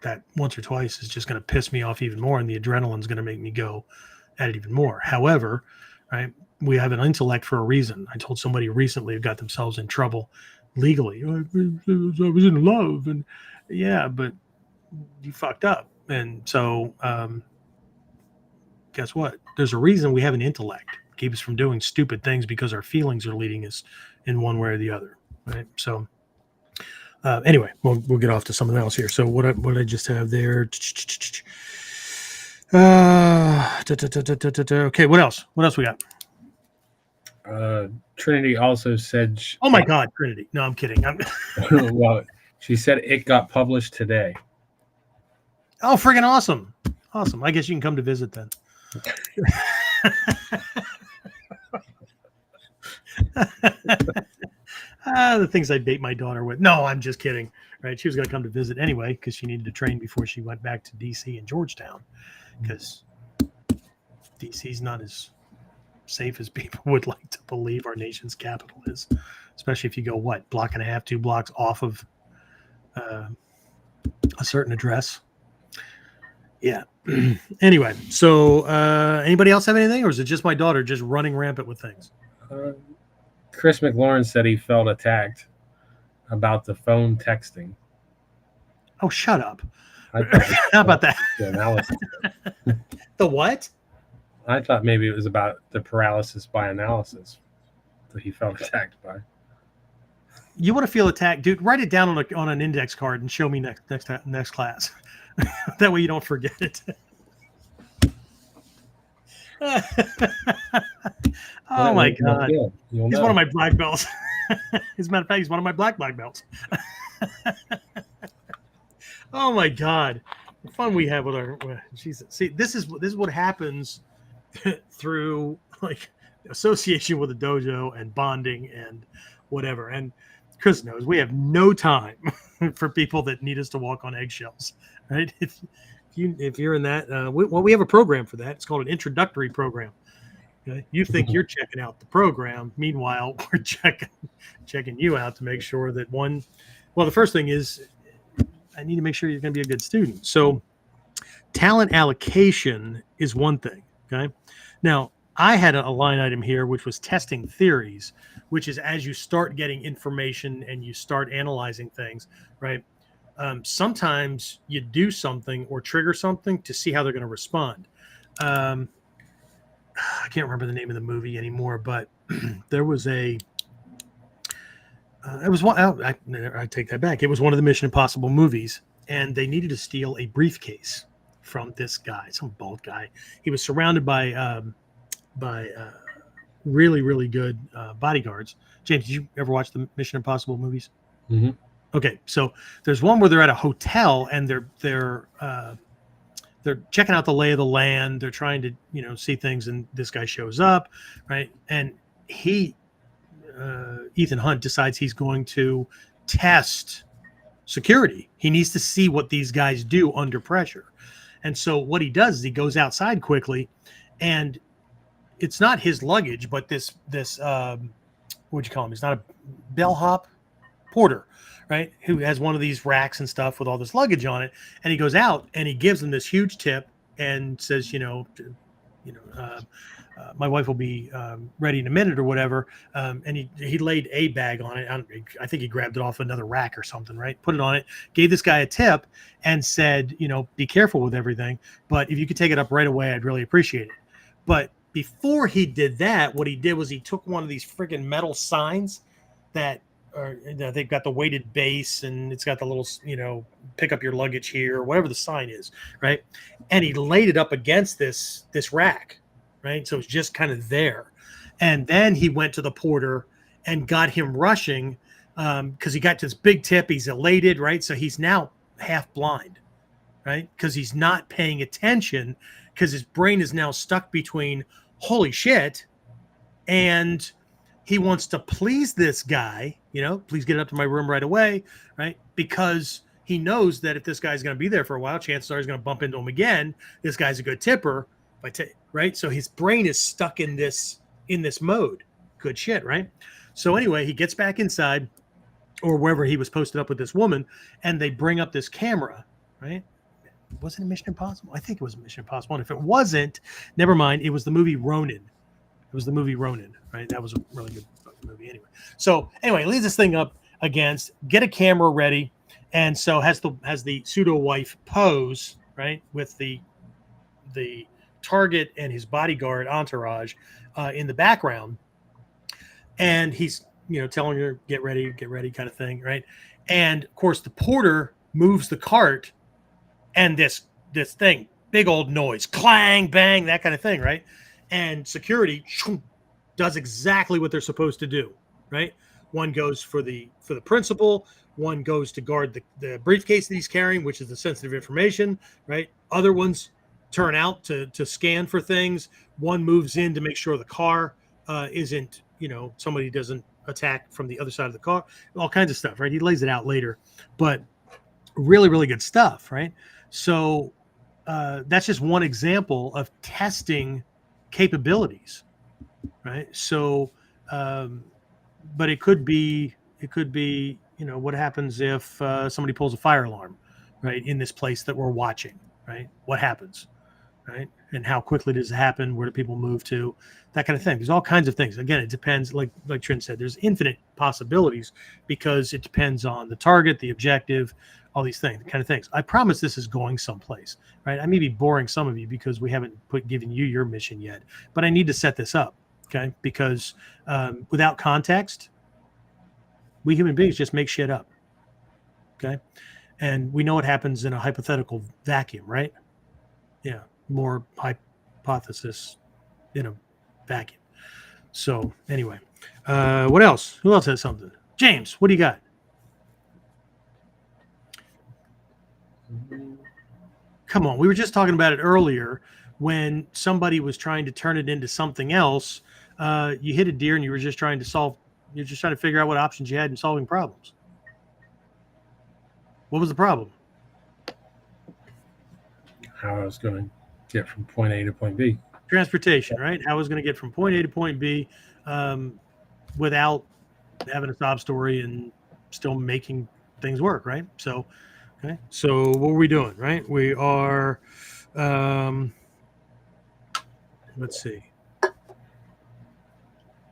that once or twice is just going to piss me off even more, and the adrenaline's going to make me go at it even more. However, right, we have an intellect for a reason. I told somebody recently who got themselves in trouble legally. I was in love, and yeah, but you fucked up. And so guess what? There's a reason we have an intellect. Keep us from doing stupid things because our feelings are leading us in one way or the other, right? So anyway, we'll get off to something else here. So what I just have there. Okay, what else? What else we got? Trinity also said. Oh my God, Trinity! No, I'm kidding. Well, she said it got published today. Oh, friggin' awesome! Awesome. I guess you can come to visit then. The things I bait my daughter with. No, I'm just kidding. Right? She was going to come to visit anyway because she needed to train before she went back to DC and Georgetown, because DC's not as safe as people would like to believe our nation's capital is, especially if you go block and a half, 2 blocks off of a certain address. Yeah. Anyway, so anybody else have anything, or is it just my daughter just running rampant with things? Chris McLaurin said he felt attacked about the phone texting. Oh, shut up. How about that? The analysis. The what? I thought maybe it was about the paralysis by analysis that he felt attacked by. You want to feel attacked, dude? Write it down on an index card and show me next class. That way you don't forget it. Oh my God! He's one of my black belts. As a matter of fact, he's one of my black belts. Oh my God! The fun we have with our Jesus. See, this is what happens through like association with a dojo and bonding and whatever. And Chris knows we have no time for people that need us to walk on eggshells, right? If you're in that, we have a program for that. It's called an introductory program. Okay? You think you're checking out the program. Meanwhile, we're checking you out to make sure that the first thing is I need to make sure you're going to be a good student. So talent allocation is one thing. Okay. Now I had a line item here, which was testing theories, which is as you start getting information and you start analyzing things, right? Sometimes you do something or trigger something to see how they're going to respond. I can't remember the name of the movie anymore, but there was it was one. I take that back. It was one of the Mission Impossible movies, and they needed to steal a briefcase from this guy, some bald guy. He was surrounded by really, really good bodyguards. James, did you ever watch the Mission Impossible movies? Mm-hmm. Okay, so there's one where they're at a hotel and they're checking out the lay of the land. They're trying to see things, and this guy shows up, right? And Ethan Hunt decides he's going to test security. He needs to see what these guys do under pressure. And so what he does is he goes outside quickly, and it's not his luggage, but this what'd you call him? It's not a bellhop porter, right, who has one of these racks and stuff with all this luggage on it, and he goes out and he gives him this huge tip and says, my wife will be ready in a minute or whatever. And he laid a bag on it. I think he grabbed it off another rack or something, right? Put it on it, gave this guy a tip and said, be careful with everything. But if you could take it up right away, I'd really appreciate it. But before he did that, what he did was he took one of these friggin' metal signs that they've got the weighted base and it's got the little, pick up your luggage here, or whatever the sign is, right? And he laid it up against this rack. Right. So it's just kind of there. And then he went to the porter and got him rushing because he got this big tip. He's elated. Right. So he's now half blind. Right. Because he's not paying attention because his brain is now stuck between holy shit. And he wants to please this guy, please get up to my room right away. Right. Because he knows that if this guy's going to be there for a while, chances are he's going to bump into him again. This guy's a good tipper. Right. So his brain is stuck in this mode. Good shit. Right. So anyway, he gets back inside or wherever he was posted up with this woman and they bring up this camera. Right. Wasn't it Mission Impossible? I think it was Mission Impossible. And if it wasn't, never mind. It was the movie Ronin. Right. That was a really good movie anyway. So anyway, leaves this thing up against, get a camera ready. And so has the pseudo wife pose, right, with the target and his bodyguard entourage in the background, and he's telling her get ready kind of thing, right? And of course the porter moves the cart and this thing, big old noise, clang bang, that kind of thing, right? And security does exactly what they're supposed to do, right? One goes for the principal, one goes to guard the briefcase that he's carrying, which is the sensitive information, right? Other ones turn out to scan for things. One moves in to make sure the car isn't, somebody doesn't attack from the other side of the car, all kinds of stuff, right? He lays it out later, but really, really good stuff, right? So that's just one example of testing capabilities, right? So, but it could be, what happens if somebody pulls a fire alarm, right, in this place that we're watching, right? What happens? Right. And how quickly does it happen? Where do people move to? That kind of thing. There's all kinds of things. Again, it depends. Like Trent said, there's infinite possibilities because it depends on the target, the objective, all these things, kind of things. I promise this is going someplace, right? I may be boring some of you because we haven't given you your mission yet, but I need to set this up. Okay. Because without context, we human beings just make shit up. Okay. And we know what happens in a hypothetical vacuum, right? Yeah. More hypothesis in a vacuum. So anyway, what else? Who else has something? James, what do you got? Come on. We were just talking about it earlier when somebody was trying to turn it into something else. You hit a deer and you were just trying to figure out what options you had in solving problems. What was the problem? How I was going to get from point A to point B. Transportation, right? How I was going to get from point A to point B without having a sob story and still making things work, right? So, okay. So what were we doing, right? We are, let's see.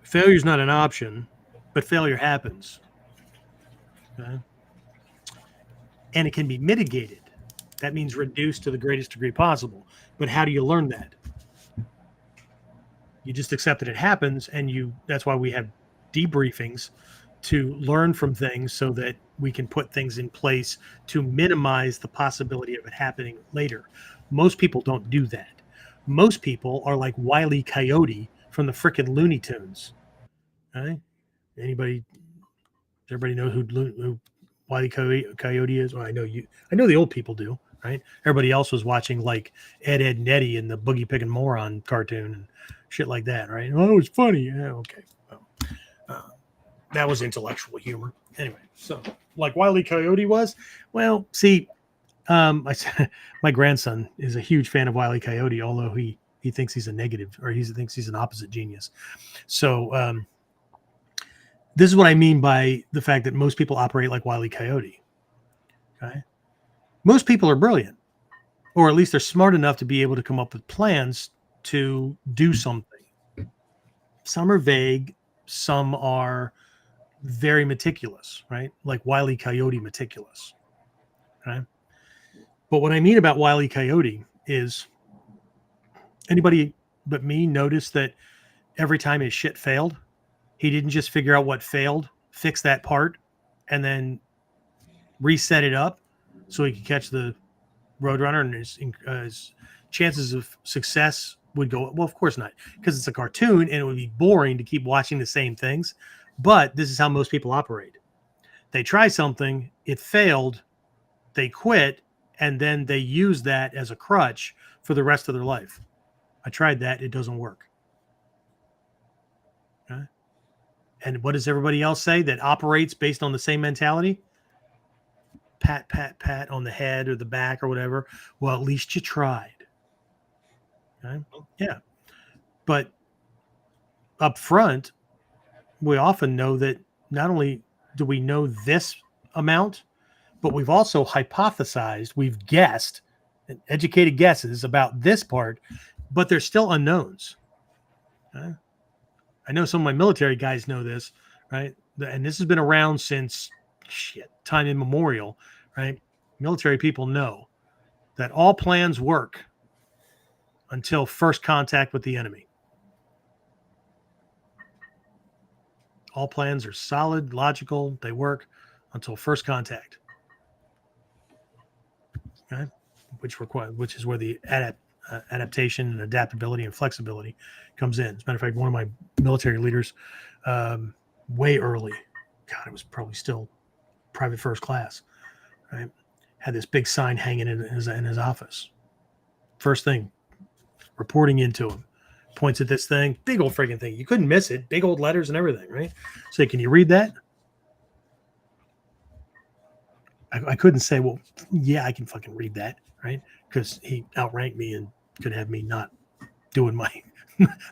Failure is not an option, but failure happens. Okay. And it can be mitigated. That means reduced to the greatest degree possible. But how do you learn that? You just accept that it happens, and that's why we have debriefings to learn from things so that we can put things in place to minimize the possibility of it happening later. Most people don't do that. Most people are like Wile E. Coyote from the frickin' Looney Tunes. Right? Does everybody know who Wile E. Coyote is? Well, I know the old people do, right? Everybody else was watching like Ed, Edd and Eddy and the Boogie Pickin' Moron cartoon and shit like that, right? Oh, it was funny. Yeah, okay. Well, that was intellectual humor. Anyway, so like Wile E. Coyote was, well, see, my grandson is a huge fan of Wile E. Coyote, although he thinks he's a negative, or he thinks he's an opposite genius. So This is what I mean by the fact that most people operate like Wile E. Coyote. Okay. Most people are brilliant, or at least they're smart enough to be able to come up with plans to do something. Some are vague, some are very meticulous, right? Like Wile E. Coyote meticulous. Okay. But what I mean about Wile E. Coyote is anybody but me noticed that every time his shit failed, he didn't just figure out what failed, fix that part, and then reset it up so he could catch the Roadrunner, and his chances of success would go, well, of course not, because it's a cartoon and it would be boring to keep watching the same things. But this is how most people operate. They try something, it failed, they quit, and then they use that as a crutch for the rest of their life. I tried that, it doesn't work. Okay. And what does everybody else say that operates based on the same mentality? Pat, pat, pat on the head or the back or whatever. Well, at least you tried. Okay? Yeah. But up front, we often know that not only do we know this amount, but we've also hypothesized, we've guessed, educated guesses about this part, but there's still unknowns. Okay? I know some of my military guys know this, right? And this has been around since time immemorial, right? Military people know that all plans work until first contact with the enemy. All plans are solid, logical, they work until first contact. Okay? Which is where the adaptation and adaptability and flexibility comes in. As a matter of fact, one of my military leaders, way early, God, it was probably still private first class, right? Had this big sign hanging in his office. First thing, reporting into him, points at this thing, big old friggin' thing. You couldn't miss it, big old letters and everything, right? Say, can you read that? I couldn't say, well, yeah, I can fucking read that, right? Because he outranked me and could have me not doing my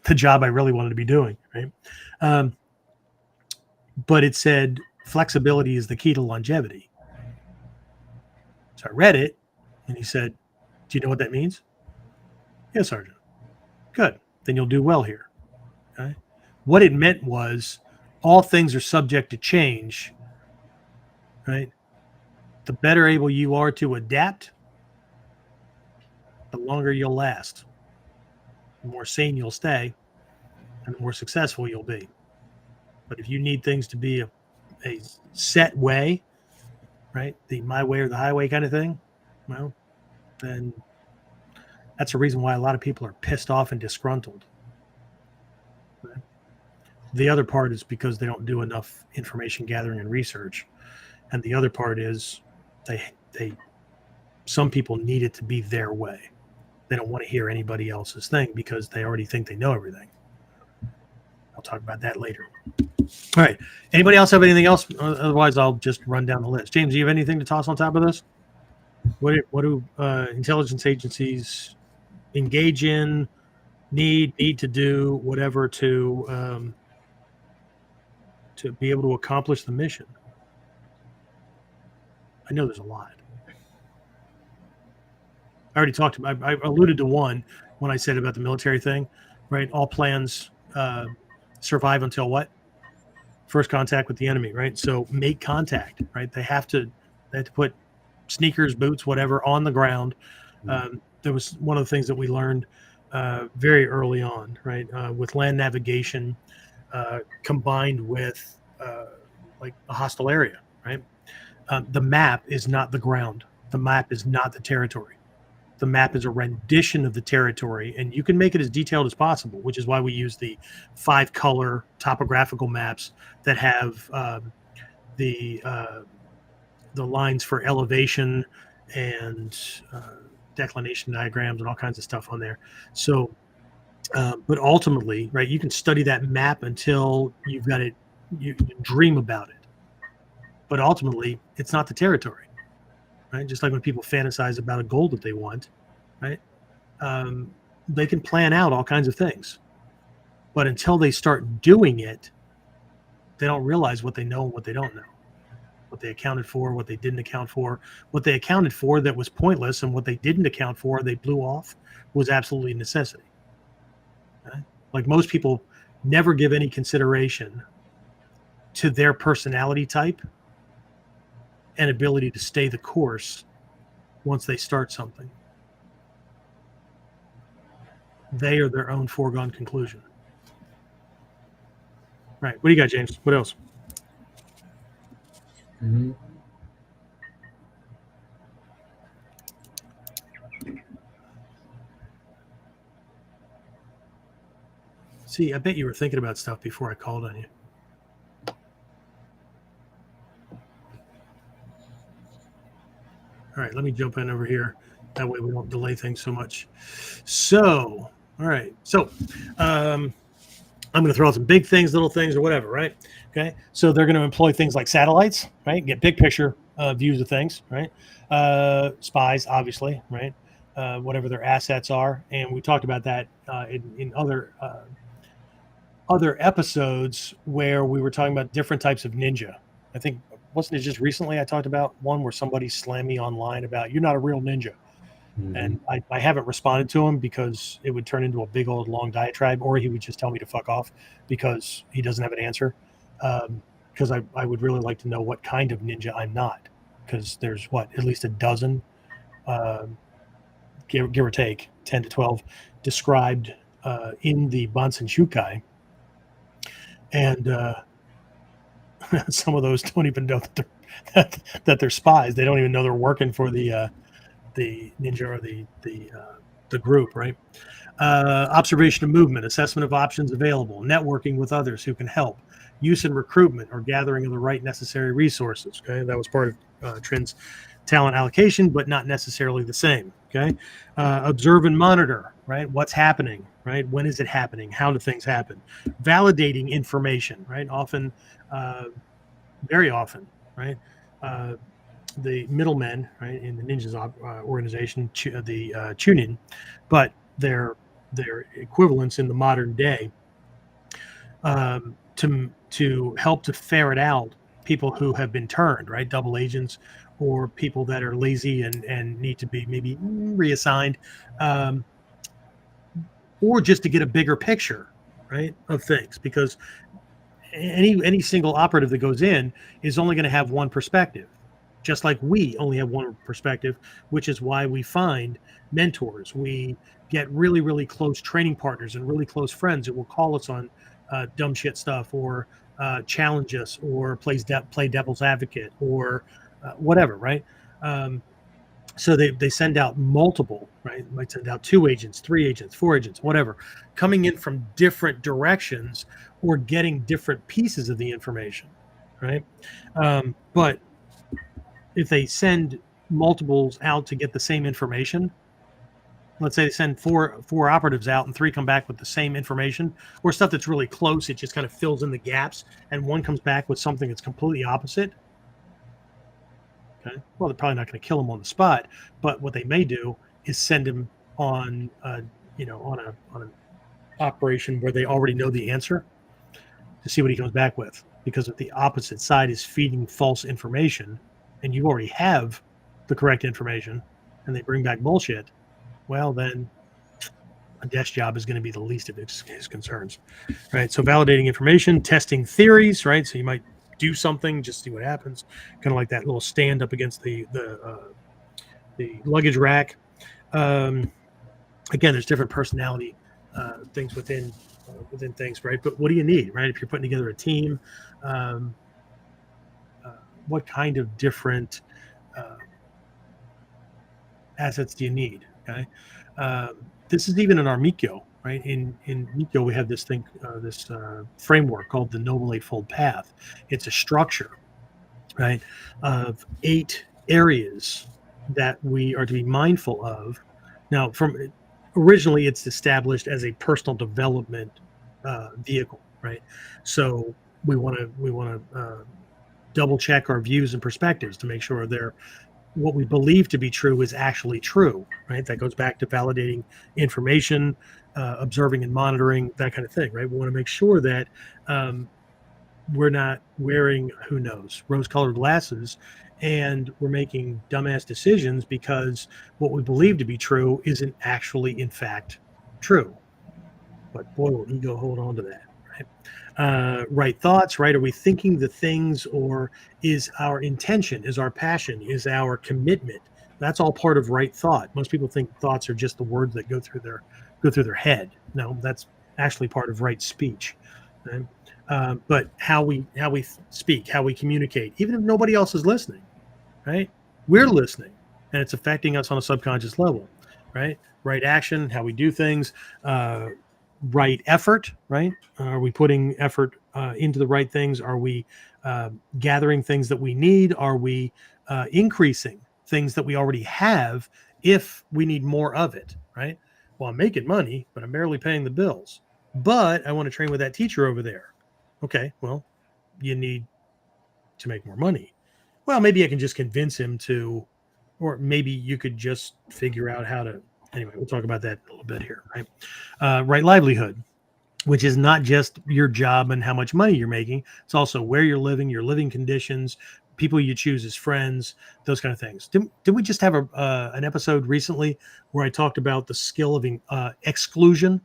the job I really wanted to be doing, right? But it said flexibility is the key to longevity. So I read it, and he said, do you know what that means? Yes, Sergeant. Good. Then you'll do well here. Okay. What it meant was all things are subject to change, right? The better able you are to adapt, the longer you'll last. The more sane you'll stay, and the more successful you'll be. But if you need things to be a set way, right, the my way or the highway kind of thing, well, then that's a reason why a lot of people are pissed off and disgruntled. Right? The other part is because they don't do enough information gathering and research. And the other part is some people need it to be their way. They don't want to hear anybody else's thing because they already think they know everything. I'll talk about that later. All right. Anybody else have anything else? Otherwise, I'll just run down the list. James, do you have anything to toss on top of this? What do intelligence agencies engage in, need to do, whatever to be able to accomplish the mission? I know there's a lot. I already talked about, I alluded to one when I said about the military thing, right? All plans survive until what? First contact with the enemy, right? So make contact, right? They have to put sneakers, boots, whatever on the ground. There was one of the things that we learned very early on, right? With land navigation combined with like a hostile area, right? The map is not the ground. The map is not the territory. The map is a rendition of the territory, and you can make it as detailed as possible, which is why we use the 5-color topographical maps that have the lines for elevation and declination diagrams and all kinds of stuff on there. So, but ultimately, right, you can study that map until you've got it, you dream about it. But ultimately, it's not the territory. Right? Just like when people fantasize about a goal that they want, right? They can plan out all kinds of things. But until they start doing it, they don't realize what they know and what they don't know, what they accounted for, what they didn't account for, what they accounted for that was pointless, and what they didn't account for, they blew off, was absolutely necessity. Okay? Like most people never give any consideration to their personality type and ability to stay the course once they start something. They are their own foregone conclusion. Right. What do you got, James? What else? Mhm. See, I bet you were thinking about stuff before I called on you. All right, let me jump in over here. That way we don't delay things so much. So, all right. So, I'm going to throw out some big things, little things, or whatever, right? Okay. So they're going to employ things like satellites, right? Get big picture views of things, right? Spies, obviously, right? Whatever their assets are, and we talked about that in other episodes where we were talking about different types of ninja. I think, wasn't it just recently I talked about one where somebody slammed me online about you're not a real ninja. Mhm. And I haven't responded to him because it would turn into a big old long diatribe, or he would just tell me to fuck off because he doesn't have an answer. Because I would really like to know what kind of ninja I'm not, because there's at least a dozen, give or take 10 to 12 described in the Bansen Shukai. And some of those don't even know that they're spies. They don't even know they're working for the ninja or the group, right? Observation of movement, assessment of options available, networking with others who can help, use and recruitment or gathering of the right necessary resources. Okay, that was part of Trin's talent allocation, but not necessarily the same. Okay, observe and monitor, right? What's happening, right? When is it happening? How do things happen? Validating information, right? Often, very often, right? The middlemen, right, in the ninjas organization, the Chunin, but their equivalents in the modern day, to help to ferret out people who have been turned, right, double agents, or people that are lazy and need to be maybe reassigned, or just to get a bigger picture, right, of things, because any single operative that goes in is only going to have one perspective, just like we only have one perspective, which is why we find mentors. We get really, really close training partners and really close friends that will call us on dumb shit stuff, or challenge us, or play devil's advocate, or whatever, right? So they send out multiple, right? Might send out 2 agents, 3 agents, 4 agents, whatever, coming in from different directions or getting different pieces of the information, right? But if they send multiples out to get the same information, let's say they send four operatives out and 3 come back with the same information, or stuff that's really close, it just kind of fills in the gaps, and one comes back with something that's completely opposite. Okay. Well, they're probably not going to kill him on the spot, but what they may do is send him on, on an operation where they already know the answer, to see what he comes back with. Because if the opposite side is feeding false information, and you already have the correct information, and they bring back bullshit, well, then a desk job is going to be the least of his concerns, right? So validating information, testing theories, right? So you might do something, just see what happens, kind of like that little stand up against the luggage rack. Again, there's different personality things within things, right? But what do you need, right? If you're putting together a team, what kind of different assets do you need? Okay, this is even in our Mikyo, right? In Mikyo, we have this thing, this framework called the Noble Eightfold Path. It's a structure, right, of 8 areas that we are to be mindful of. Now, originally, it's established as a personal development vehicle, right? So we want to double check our views and perspectives to make sure what we believe to be true is actually true, right? That goes back to validating information, observing and monitoring, that kind of thing, right? We want to make sure that we're not wearing, who knows, rose-colored glasses, and we're making dumbass decisions because what we believe to be true isn't actually, in fact, true. But boy, will ego hold on to that, right? Right thoughts, right? Are we thinking the things, or is our intention, is our passion, is our commitment? That's all part of right thought. Most people think thoughts are just the words that go through their head. No, that's actually part of right speech. Right? But how we speak, how we communicate, even if nobody else is listening, right? We're listening, and it's affecting us on a subconscious level, right? Right action, how we do things, right effort, right? Are we putting effort into the right things? Are we gathering things that we need? Are we increasing things that we already have if we need more of it, right? Well, I'm making money, but I'm barely paying the bills. But I want to train with that teacher over there. Okay, well, you need to make more money. Well, maybe I can just convince him to, or maybe you could just figure out how to. Anyway, we'll talk about that in a little bit here, right? Right livelihood, which is not just your job and how much money you're making. It's also where you're living, your living conditions, people you choose as friends, those kind of things. Did we just have an episode recently where I talked about the skill of exclusion?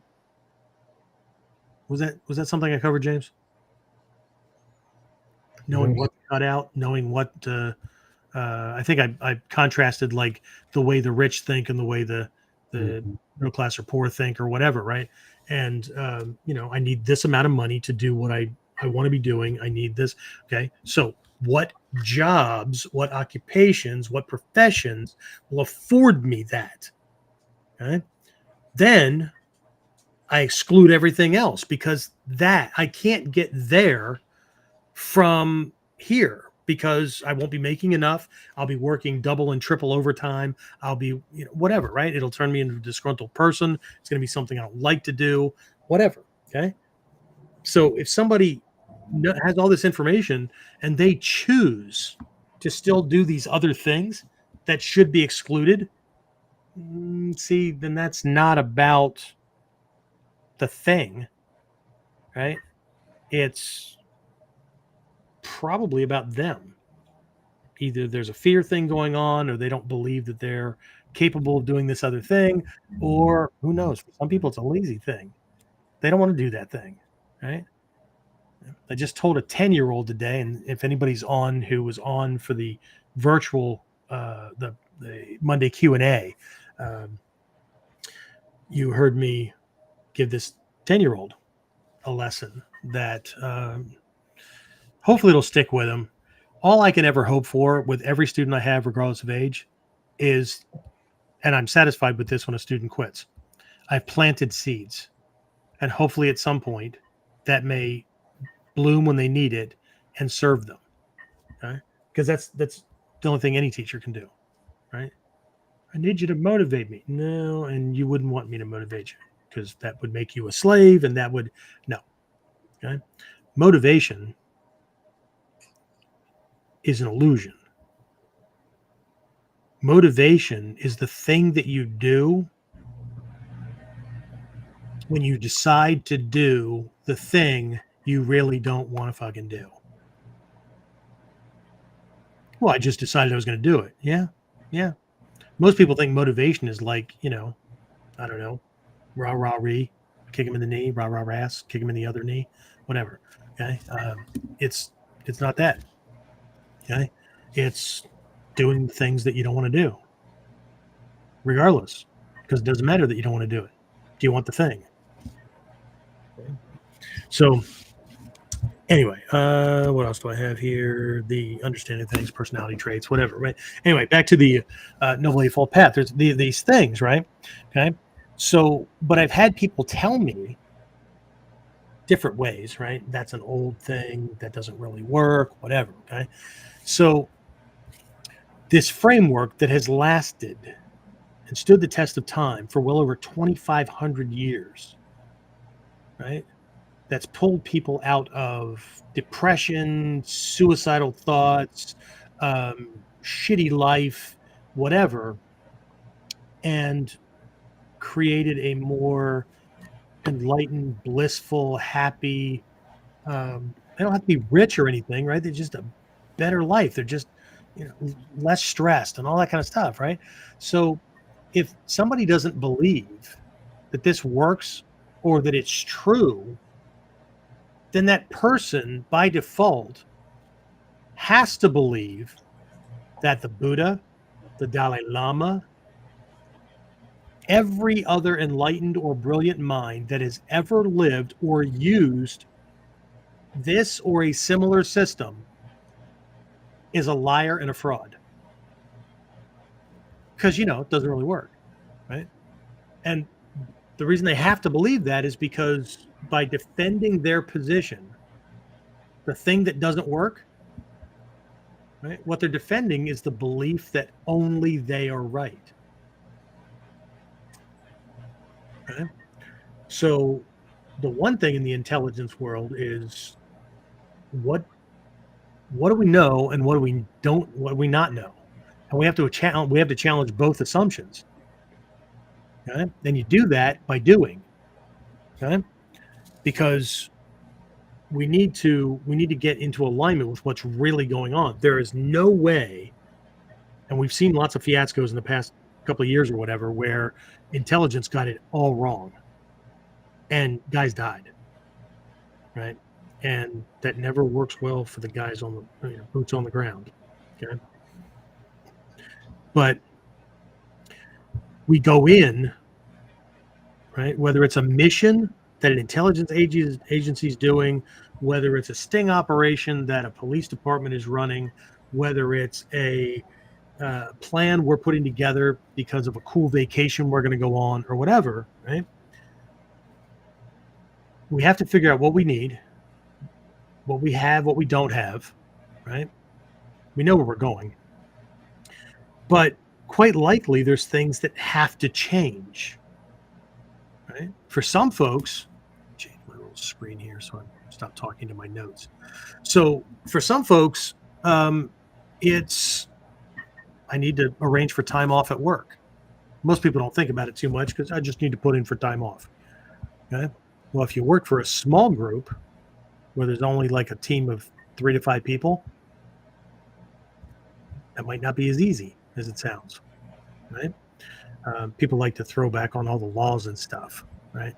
Was that something I covered, James? Knowing what to cut out, knowing what I think I contrasted like the way the rich think and the way the middle class or poor think or whatever, right? And I need this amount of money to do what I want to be doing. I need this. Okay, so what jobs, what occupations, what professions will afford me that? Okay, then I exclude everything else because that I can't get there from here because I won't be making enough. I'll be working double and triple overtime. I'll be, whatever, right? It'll turn me into a disgruntled person. It's going to be something I don't like to do, whatever. Okay. So if somebody has all this information and they choose to still do these other things that should be excluded, see, then that's not about the thing, right? It's probably about them. Either there's a fear thing going on, or they don't believe that they're capable of doing this other thing, or who knows? For some people, it's a lazy thing. They don't want to do that thing, right? I just told a 10-year-old today, and if anybody's on who was on for the virtual the Monday Q&A, you heard me give this 10-year-old a lesson that hopefully it'll stick with them. All I can ever hope for with every student I have, regardless of age, is, and I'm satisfied with this when a student quits, I've planted seeds. And hopefully at some point that may bloom when they need it and serve them. Okay? Because that's the only thing any teacher can do. Right? I need you to motivate me. No, and you wouldn't want me to motivate you because that would make you a slave, and that would no. Okay? Motivation is an illusion. Motivation is the thing that you do when you decide to do the thing you really don't want to fucking do. Well, I just decided I was going to do it. Yeah. Most people think motivation is like, I don't know, rah, rah, ree, kick him in the knee, rah, rah, rass, kick him in the other knee, whatever. Okay. It's not that. Okay. It's doing things that you don't want to do, regardless, because it doesn't matter that you don't want to do it. Do you want the thing? Okay. So anyway, what else do I have here? The understanding things, personality traits, whatever, right? Anyway, back to the Noble Eightfold Path. There's these things, right? Okay. So, but I've had people tell me different ways, right? That's an old thing. That doesn't really work, whatever. Okay. So this framework that has lasted and stood the test of time for well over 2,500 years, right? That's pulled people out of depression, suicidal thoughts, shitty life, whatever, and created a more enlightened, blissful, happy, They don't have to be rich or anything, right? They're just a better life. They're just, less stressed and all that kind of stuff, right? So if somebody doesn't believe that this works or that it's true, then that person by default has to believe that the Buddha, the Dalai Lama, every other enlightened or brilliant mind that has ever lived or used this or a similar system is a liar and a fraud. Because, it doesn't really work, right? And the reason they have to believe that is because by defending their position, the thing that doesn't work, right? What they're defending is the belief that only they are right. Okay? So the one thing in the intelligence world is what do we know and what do we not know? And we have to challenge both assumptions. Okay? And you do that by doing. Okay? Because we need to get into alignment with what's really going on. There is no way, and we've seen lots of fiascos in the past couple of years or whatever, where intelligence got it all wrong and guys died, right? And that never works well for the guys on the boots on the ground. Okay, but we go in, right? Whether it's a mission that an intelligence agency is doing, whether it's a sting operation that a police department is running, whether it's a plan we're putting together because of a cool vacation we're going to go on or whatever, right? We have to figure out what we need, what we have, what we don't have, right? We know where we're going. But quite likely there's things that have to change, right? For some folks, change my little screen here so I stop talking to my notes. So for some folks, it's I need to arrange for time off at work. Most people don't think about it too much because I just need to put in for time off. Okay. Well, if you work for a small group where there's only like a team of 3 to 5 people, that might not be as easy as it sounds, right? People like to throw back on all the laws and stuff, right?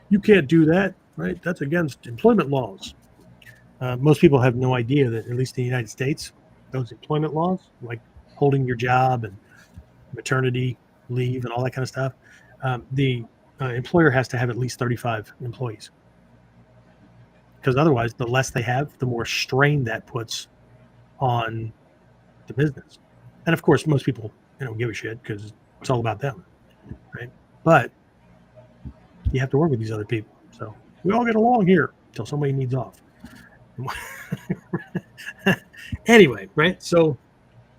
You can't do that, right? That's against employment laws. Most people have no idea that, at least in the United States, those employment laws, like holding your job and maternity leave and all that kind of stuff, the employer has to have at least 35 employees. Because otherwise, the less they have, the more strain that puts on the business. And of course, most people don't give a shit because it's all about them, right? But you have to work with these other people. So we all get along here until somebody needs off. Anyway, right? So,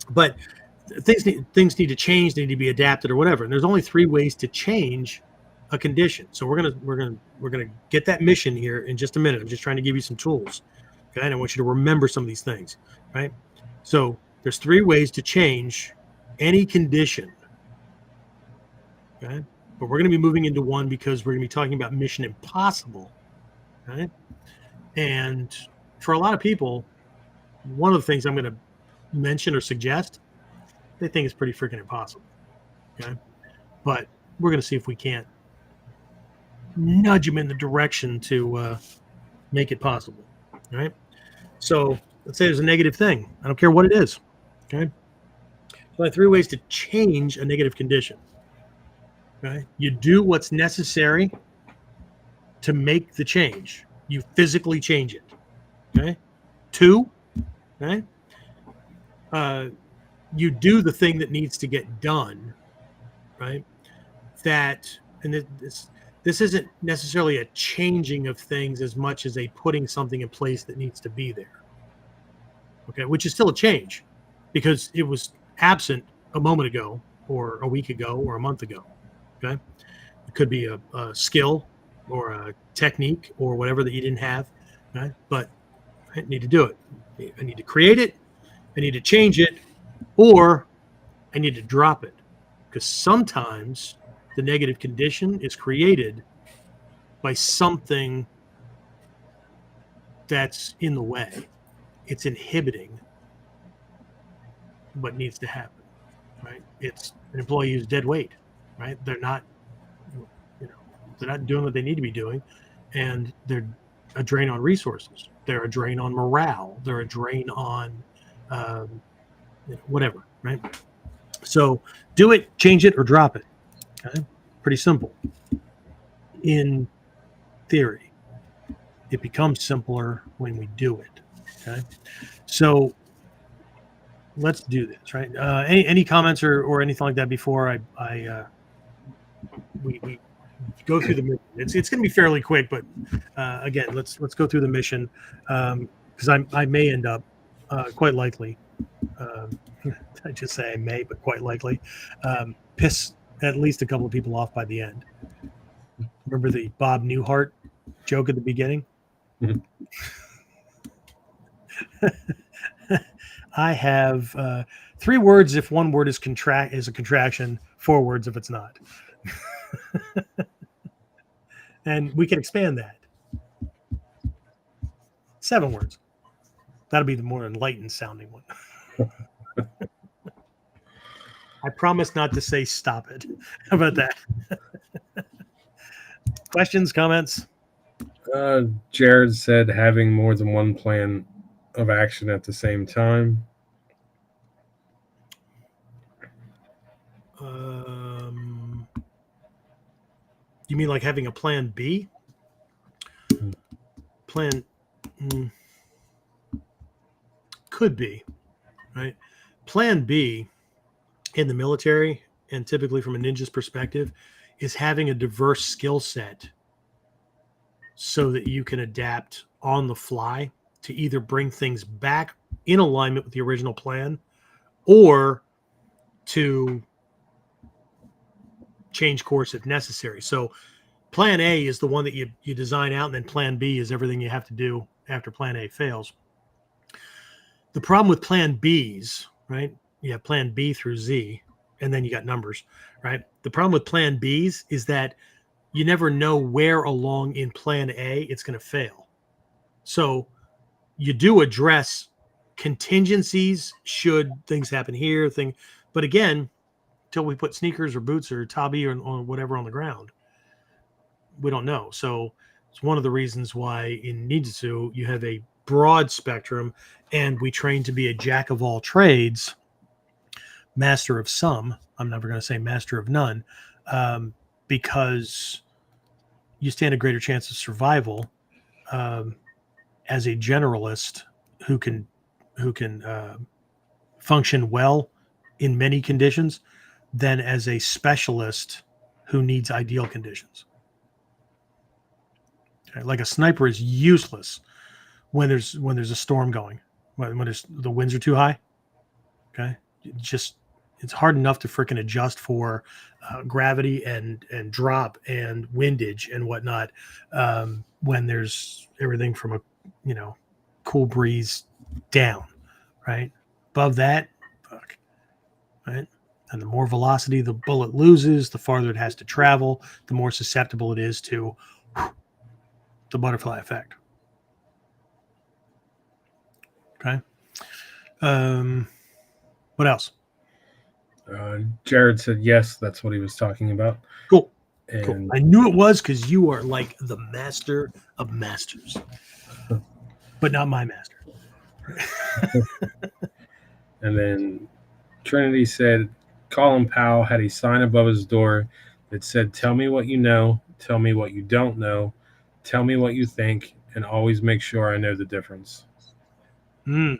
but things need to change, they need to be adapted or whatever. And there's only 3 ways to change a condition. So we're gonna get that mission here in just a minute. I'm just trying to give you some tools. Okay, and I want you to remember some of these things, right? So there's 3 ways to change any condition. Okay, but we're going to be moving into one because we're going to be talking about Mission Impossible. Right, and for a lot of people, one of the things I'm going to mention or suggest, they think is pretty freaking impossible. Okay, but we're going to see if we can't nudge them in the direction to make it possible. All right. So let's say there's a negative thing. I don't care what it is. Okay. So there are 3 ways to change a negative condition. Okay. You do what's necessary to make the change. You physically change it. Okay. 2. Okay. You do the thing that needs to get done. Right. And this isn't necessarily a changing of things as much as a putting something in place that needs to be there. Okay, which is still a change because it was absent a moment ago or a week ago or a month ago. Okay, it could be a skill or a technique or whatever that you didn't have. Okay, but I need to do it. I need to create it. I need to change it, or I need to drop it because sometimes the negative condition is created by something that's in the way. It's inhibiting what needs to happen, right? It's an employee who's dead weight, right? They're not, they're not doing what they need to be doing, and they're a drain on resources. They're a drain on morale. They're a drain on whatever, right? So do it, change it, or drop it. Okay? Pretty simple. In theory, it becomes simpler when we do it. Okay, so let's do this, right? Any comments or anything like that before we go through the mission? It's going to be fairly quick, but again, let's go through the mission because I may end up quite likely. I just say I may, but quite likely piss at least a couple of people off by the end. Remember the Bob Newhart joke at the beginning? Mhm. I have 3 words if one word is a contraction, 4 words if it's not. And we can expand that. 7 words. That'll be the more enlightened sounding one. I promise not to say stop it. How about that? Questions, comments? Jared said having more than one plan of action at the same time. You mean like having a plan B? Plan could be, right? Plan B in the military, and typically from a ninja's perspective, is having a diverse skill set so that you can adapt on the fly to either bring things back in alignment with the original plan or to change course if necessary. So plan A is the one that you design out, and then plan B is everything you have to do after plan A fails. The problem with plan Bs, right? You have plan B through Z, and then you got numbers, right? The problem with plan Bs is that you never know where along in plan A it's going to fail. So you do address contingencies should things happen here, but again, until we put sneakers or boots or tabi or whatever on the ground, we don't know. So it's one of the reasons why in Ninjutsu you have a broad spectrum, and we train to be a jack of all trades, master of some. I'm never going to say master of none, because you stand a greater chance of survival as a generalist who can function well in many conditions than as a specialist who needs ideal conditions. Okay? Like a sniper is useless when there's a storm going, when the winds are too high. Okay, it's hard enough to freaking adjust for gravity and drop and windage and whatnot when there's everything from a cool breeze down, right? Above that, fuck, right? And the more velocity the bullet loses, the farther it has to travel, the more susceptible it is to the butterfly effect. Okay. What else? Jared said yes, that's what he was talking about. Cool. And Cool. I knew it was because you are like the master of masters, but not my master. And then Trinity said Colin Powell had a sign above his door that said, "Tell me what you know, tell me what you don't know, tell me what you think, and always make sure I know the difference." Yeah.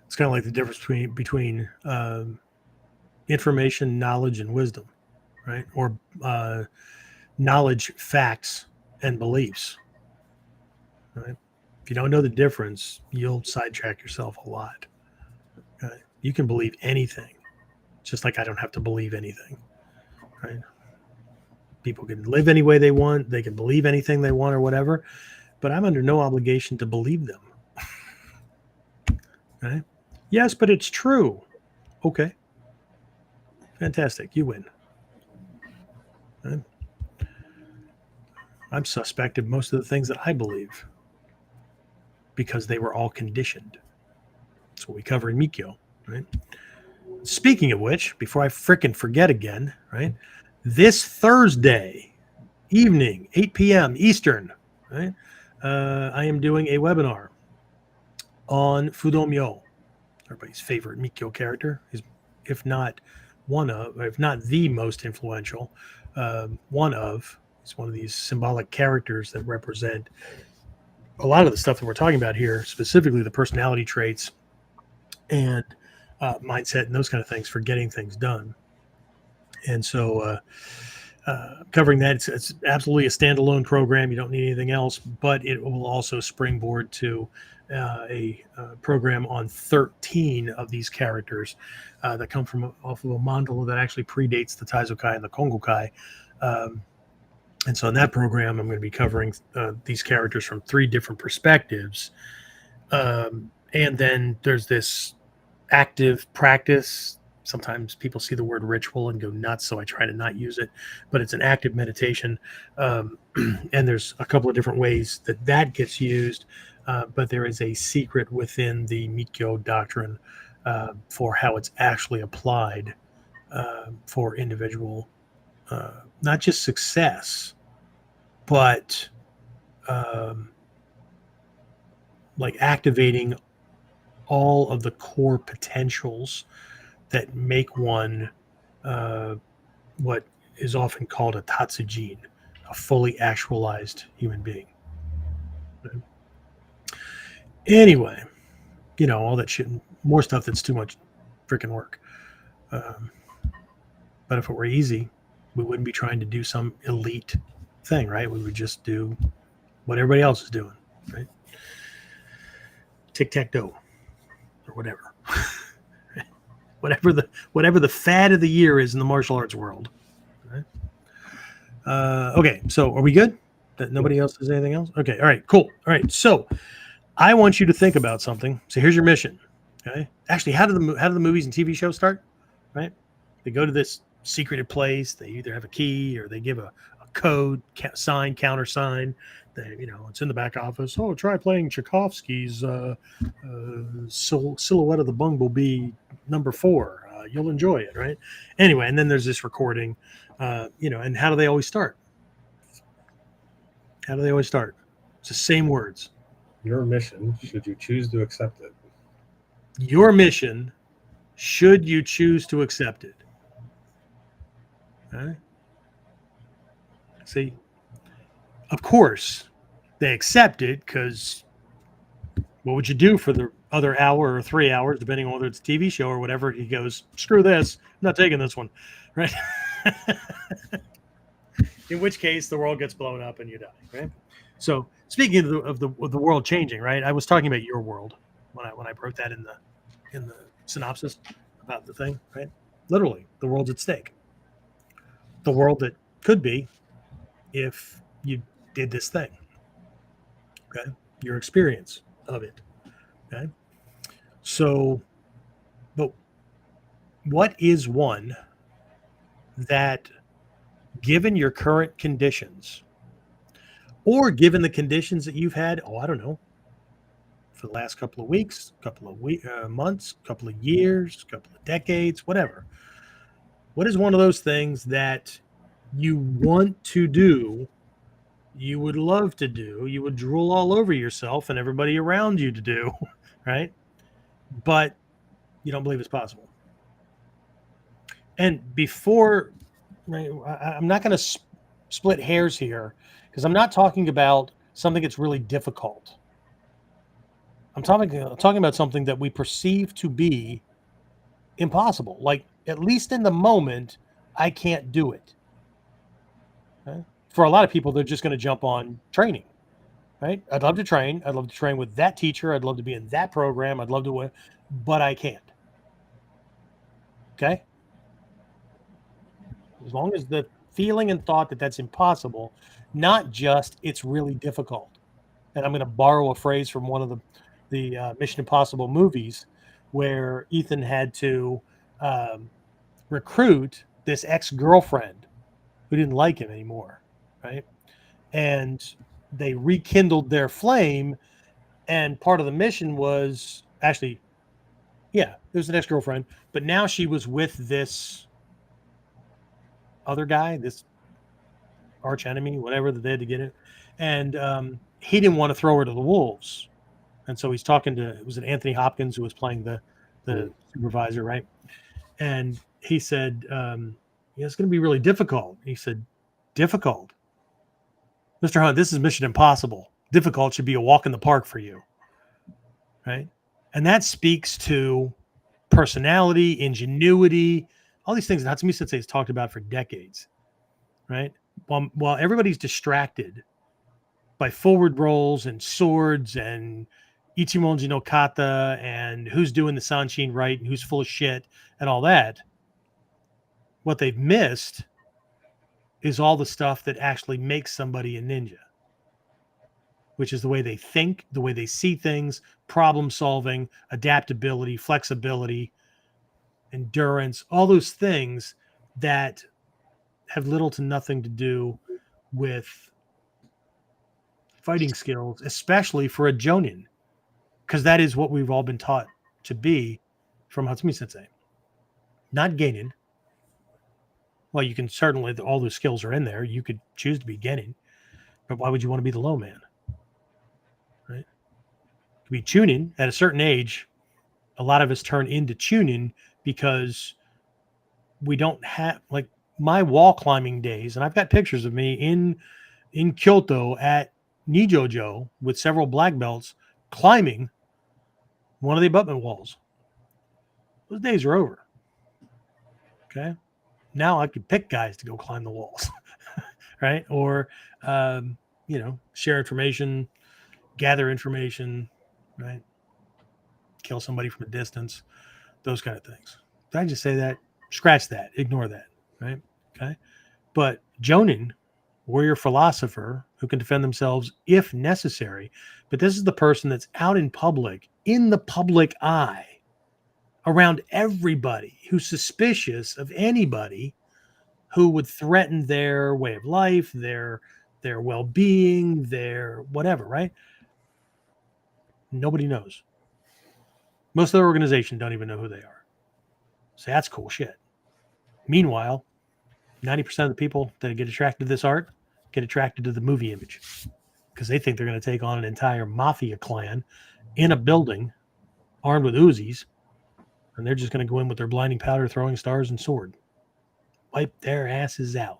It's kind of like the difference between information, knowledge, and wisdom, right? Or knowledge, facts, and beliefs, right? If you don't know the difference, you'll sidetrack yourself a lot. Okay? You can believe anything, just like I don't have to believe anything, right? People can live any way they want. They can believe anything they want or whatever, but I'm under no obligation to believe them. Okay? Yes, but it's true. Okay. Fantastic. You win. Okay. I'm suspect of most of the things that I believe because they were all conditioned. That's what we cover in Mikyo, right? Speaking of which, before I frickin' forget again, right? This Thursday evening, 8 p.m. Eastern, right? I am doing a webinar on Fudomyo, everybody's favorite Mikyo character. He's, if not the most influential, he's one of these symbolic characters that represent a lot of the stuff that we're talking about here, specifically the personality traits and mindset and those kind of things for getting things done. And so covering that, it's absolutely a standalone program. You don't need anything else, but it will also springboard to a program on 13 of these characters that come from off of a mandala that actually predates the Taizokai and the Kongokai. And so in that program, I'm going to be covering these characters from 3 different perspectives. And then there's this active practice. Sometimes people see the word ritual and go nuts, so I try to not use it. But it's an active meditation. And there's a couple of different ways that gets used. But there is a secret within the Mikyo doctrine for how it's actually applied for individual, not just success, but like activating all of the core potentials that make one what is often called a tatsujin, a fully actualized human being. Anyway, all that shit, more stuff that's too much freaking work. But if it were easy, we wouldn't be trying to do some elite thing, right? We would just do what everybody else is doing, right? Tic-tac-toe or whatever. whatever the fad of the year is in the martial arts world. Right? Okay, so are we good? That nobody else does anything else? Okay, all right, cool. All right, so I want you to think about something. So here's your mission. Okay, actually, how do the movies and TV shows start? Right, they go to this secreted place. They either have a key or they give a code, sign, countersign. It's in the back office. Oh, try playing Tchaikovsky's Silhouette of the Bumblebee #4. You'll enjoy it, right? Anyway, and then there's this recording, and how do they always start? How do they always start? It's the same words. Your mission, should you choose to accept it. Your mission, should you choose to accept it. Okay? See, of course, they accept it because what would you do for the other hour or 3 hours, depending on whether it's a TV show or whatever? He goes, screw this, I'm not taking this one, right? In which case, the world gets blown up and you die, right? So, speaking of the world changing, right? I was talking about your world when I wrote that in the synopsis about the thing, right? Literally, the world's at stake. The world that could be if you did this thing. Okay, your experience of it. Okay, so, but what is one that, given your current conditions, or given the conditions that you've had, I don't know, for the last couple of weeks, couple of months, couple of years, couple of decades, whatever. What is one of those things that you want to do, you would love to do, you would drool all over yourself and everybody around you to do, right? But you don't believe it's possible. And before, right, I'm not going to split hairs here, because I'm not talking about something that's really difficult. I'm talking about something that we perceive to be impossible. Like, at least in the moment, I can't do it. Okay? For a lot of people, they're just going to jump on training, right? I'd love to train. I'd love to train with that teacher. I'd love to be in that program. I'd love to win, but I can't. Okay? As long as the feeling and thought that that's impossible, not just it's really difficult. And I'm going to borrow a phrase from one of the Mission Impossible movies, where Ethan had to recruit this ex-girlfriend who didn't like him anymore, right? and they rekindled their flame. And part of the mission was actually, yeah, it was an ex-girlfriend, but now she was with this other guy, this arch enemy, whatever that they had to get it. And he didn't want to throw her to the wolves. And so he's talking to, it was an Anthony Hopkins who was playing the supervisor, right? And he said, it's going to be really difficult. He said, difficult? Mr. Hunt, this is Mission Impossible. Difficult should be a walk in the park for you, right? And that speaks to personality, ingenuity, all these things that Hatsumi Sensei has talked about for decades, right? While everybody's distracted by forward rolls and swords and Ichimonji no kata and who's doing the Sanshin right and who's full of shit and all that, what they've missed is all the stuff that actually makes somebody a ninja, which is the way they think, the way they see things, problem solving, adaptability, flexibility, endurance, all those things that have little to nothing to do with fighting skills, especially for a jonin, because that is what we've all been taught to be from Hatsumi Sensei. Not genin. Well, you can certainly, all those skills are in there. You could choose to be genin, but why would you want to be the low man? Right? To be chunin at a certain age, a lot of us turn into chunin because we don't have, like, my wall climbing days, and I've got pictures of me in Kyoto at Nijojo with several black belts climbing one of the abutment walls. Those days are over. Okay. Now I could pick guys to go climb the walls, right? Or, share information, gather information, right? Kill somebody from a distance, those kind of things. Did I just say that? Scratch that. Ignore that, right? Okay. But Jonin, warrior philosopher who can defend themselves if necessary, but this is the person that's out in public, in the public eye, around everybody who's suspicious of anybody who would threaten their way of life, their well-being, their whatever, right? Nobody knows. Most of their organization don't even know who they are. So that's cool shit. Meanwhile, 90% of the people that get attracted to this art get attracted to the movie image because they think they're going to take on an entire mafia clan in a building armed with Uzis, and they're just going to go in with their blinding powder, throwing stars, and sword. Wipe their asses out.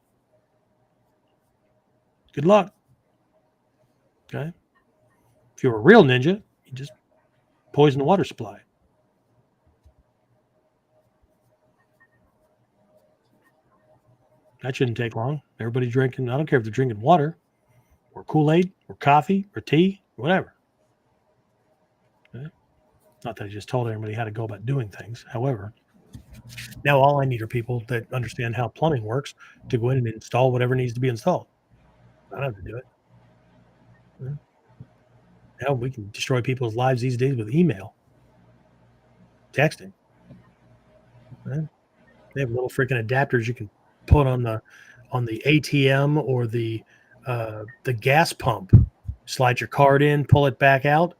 Good luck. Okay? If you're a real ninja, you just poison the water supply. That shouldn't take long. Everybody drinking, I don't care if they're drinking water or Kool-Aid or coffee or tea, or whatever. Okay? Not that I just told everybody how to go about doing things. However, now all I need are people that understand how plumbing works to go in and install whatever needs to be installed. I don't have to do it. Now we can destroy people's lives these days with email, texting. Right? They have little freaking adapters you can put on the ATM or the gas pump. Slide your card in, pull it back out.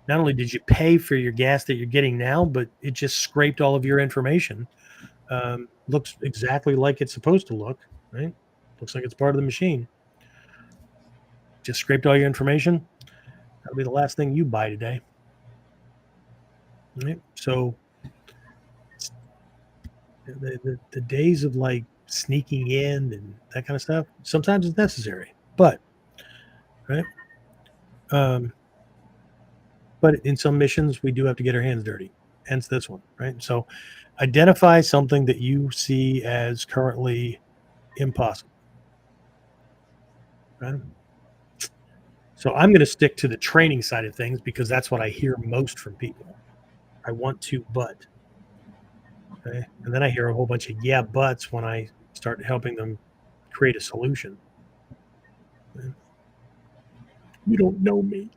Not only did you pay for your gas that you're getting now, but it just scraped all of your information. Looks exactly like it's supposed to look, right? Looks like it's part of the machine. Just scraped all your information. That'll be the last thing you buy today. Right? So the days of like sneaking in and that kind of stuff, sometimes it's necessary, but right. But in some missions, we do have to get our hands dirty. Hence this one, right? So identify something that you see as currently impossible. Right? So I'm going to stick to the training side of things because that's what I hear most from people. I want to, but. Okay? And then I hear a whole bunch of yeah, buts when I start helping them create a solution. Okay? You don't know me.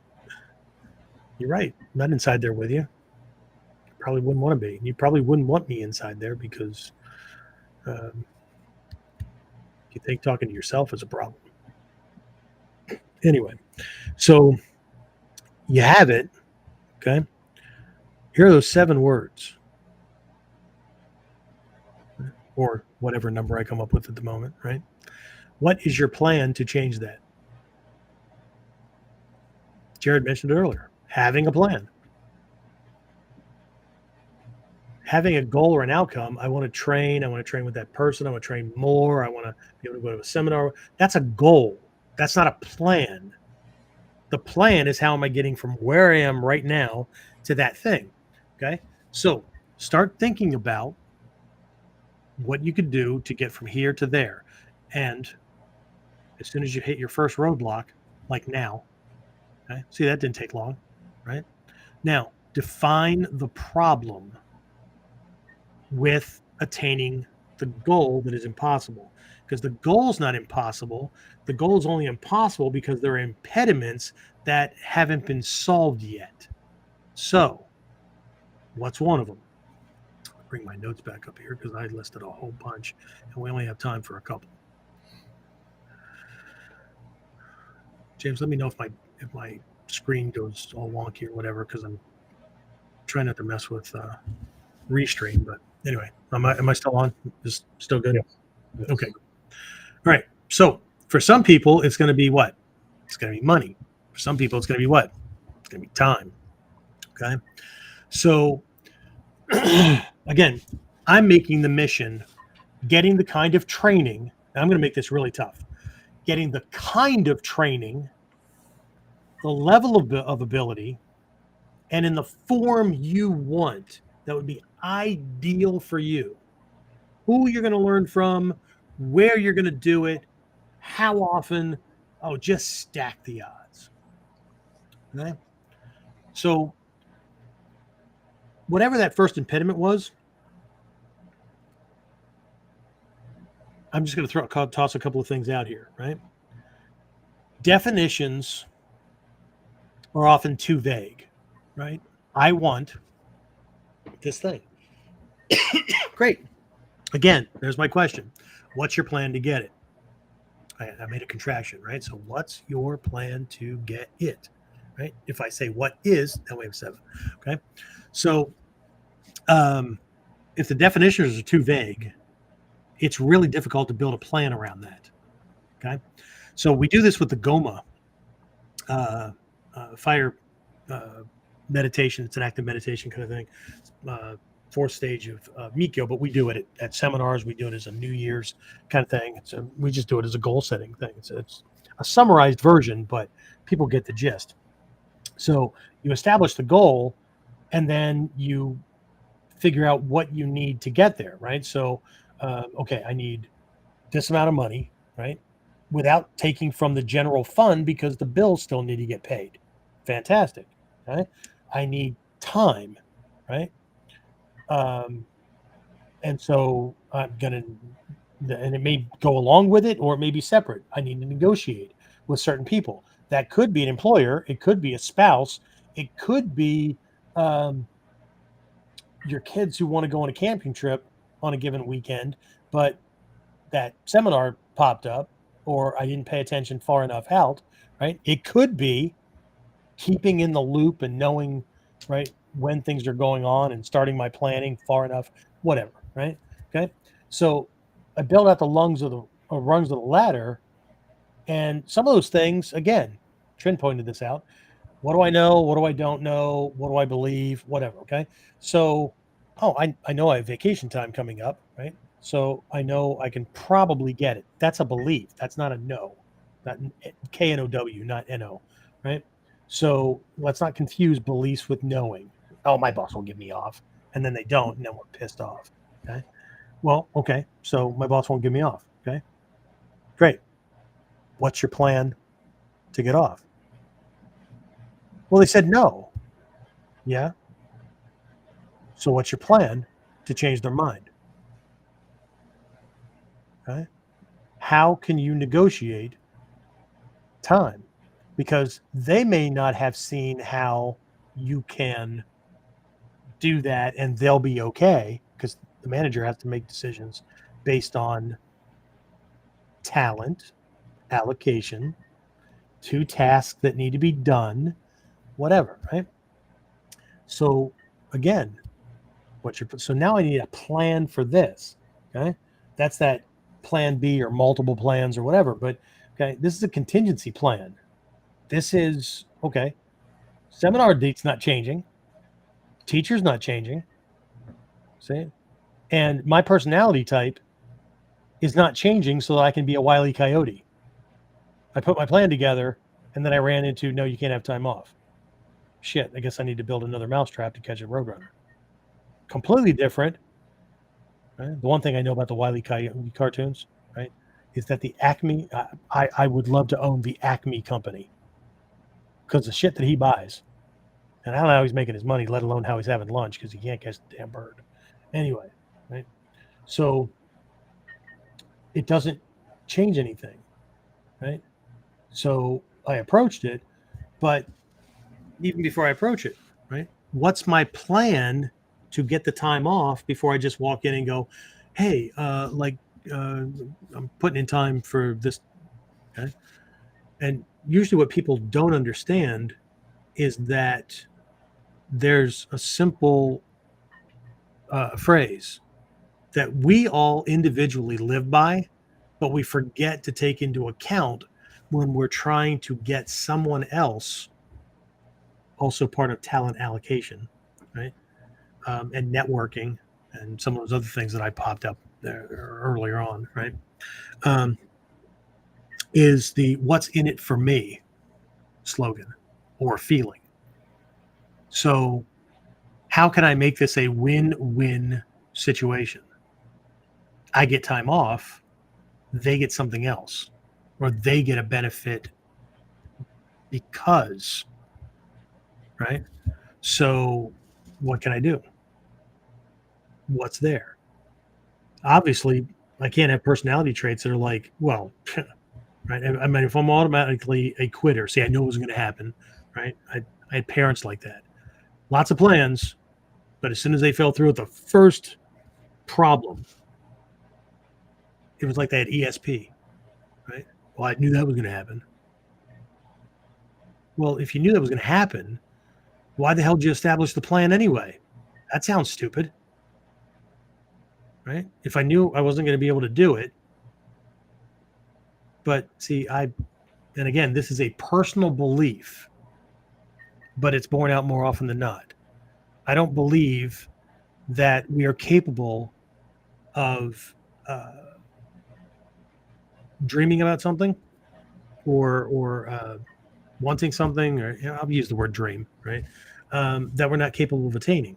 You're right. I'm not inside there with you. You probably wouldn't want to be. You probably wouldn't want me inside there because you think talking to yourself is a problem. Anyway, so you have it. Okay. Here are those 7 words, or whatever number I come up with at the moment, right? What is your plan to change that? Jared mentioned it earlier. Having a plan. Having a goal or an outcome. I want to train. I want to train with that person. I want to train more. I want to be able to go to a seminar. That's a goal. That's not a plan. The plan is how am I getting from where I am right now to that thing. Okay. So start thinking about what you could do to get from here to there. And as soon as you hit your first roadblock, like now, okay, see, that didn't take long, right? Now, define the problem with attaining the goal that is impossible, because the goal is not impossible. The goal is only impossible because there are impediments that haven't been solved yet. So what's one of them? I'll bring my notes back up here because I listed a whole bunch and we only have time for a couple. James, let me know if my screen goes all wonky or whatever, because I'm trying not to mess with Restream. But anyway, am I still on? Is still good? Yes. Okay. All right. So for some people, it's going to be what? It's going to be money. For some people, it's going to be what? It's going to be time. Okay. So again, I'm making the mission, getting the kind of training. I'm going to make this really tough. Getting the kind of training, the level of ability, and in the form you want that would be ideal for you. Who you're going to learn from, where you're going to do it, how often. Oh, just stack the odds. Okay. So whatever that first impediment was, I'm just going to toss a couple of things out here, right? Definitions are often too vague, right? I want this thing. Great. Again, there's my question. What's your plan to get it? I made a contraction, right? So what's your plan to get it, right? If I say what is, then we have 7, okay? So if the definitions are too vague, it's really difficult to build a plan around that, okay? So we do this with the Goma fire meditation. It's an active meditation kind of thing. 4th stage of Mikyo, but we do it at seminars. We do it as a New Year's kind of thing. We just do it as a goal setting thing. It's a summarized version, but people get the gist. So you establish the goal, and then you figure out what you need to get there, right? So, okay, I need this amount of money, right? Without taking from the general fund because the bills still need to get paid. Fantastic, right? I need time, right? And so I'm going to, and it may go along with it or it may be separate. I need to negotiate with certain people. That could be an employer. It could be a spouse. It could be your kids who want to go on a camping trip on a given weekend, but that seminar popped up or I didn't pay attention far enough out, right? It could be keeping in the loop and knowing, right, when things are going on and starting my planning far enough, whatever, right? Okay. So I build out the rungs of the ladder, and some of those things, again, Trin pointed this out. What do I know? What do I don't know? What do I believe? Whatever. Okay. So, I know I have vacation time coming up, right? So I know I can probably get it. That's a belief. That's not a no. Not K-N-O-W, not N-O, right? So let's not confuse beliefs with knowing. Oh, my boss will give me off. And then they don't, and then we're pissed off. Okay. Well, okay. So my boss won't give me off. Okay. Great. What's your plan to get off? Well, they said no. Yeah. So what's your plan to change their mind? Okay. How can you negotiate time? Because they may not have seen how you can do that and they'll be okay, because the manager has to make decisions based on talent, allocation, 2 tasks that need to be done, whatever, right? So again, so now I need a plan for this. Okay. That's that plan B or multiple plans or whatever. But okay, this is a contingency plan. This is okay. Seminar date's not changing. Teacher's not changing. See? And my personality type is not changing so that I can be a Wile E. Coyote. I put my plan together and then I ran into, no, you can't have time off. Shit, I guess I need to build another mousetrap to catch a roadrunner. Completely different. Right? The one thing I know about the Wile E. Coyote cartoons, right, is that the Acme, I would love to own the Acme company because the shit that he buys, and I don't know how he's making his money, let alone how he's having lunch because he can't catch the damn bird. Anyway, right? So it doesn't change anything, right? So I approached it, but even before I approach it, right? What's my plan to get the time off before I just walk in and go, hey, I'm putting in time for this. Okay. And usually what people don't understand is that there's a simple phrase that we all individually live by, but we forget to take into account when we're trying to get someone else, also part of talent allocation, right? And networking and some of those other things that I popped up there earlier on, right? Is the what's in it for me slogan or feeling. So how can I make this a win-win situation? I get time off, they get something else, or they get a benefit because, right? So what can I do? What's there? Obviously, I can't have personality traits that are like, well, right? I mean, if I'm automatically a quitter, see, I knew it was going to happen, right? I had parents like that. Lots of plans, but as soon as they fell through at the first problem, it was like they had ESP, right? Well, I knew that was going to happen. Well, if you knew that was going to happen, why the hell did you establish the plan anyway? That sounds stupid, right? If I knew I wasn't going to be able to do it, but see, and again, this is a personal belief, but it's borne out more often than not. I don't believe that we are capable of dreaming about something or wanting something, or I'll use the word dream, right? That we're not capable of attaining.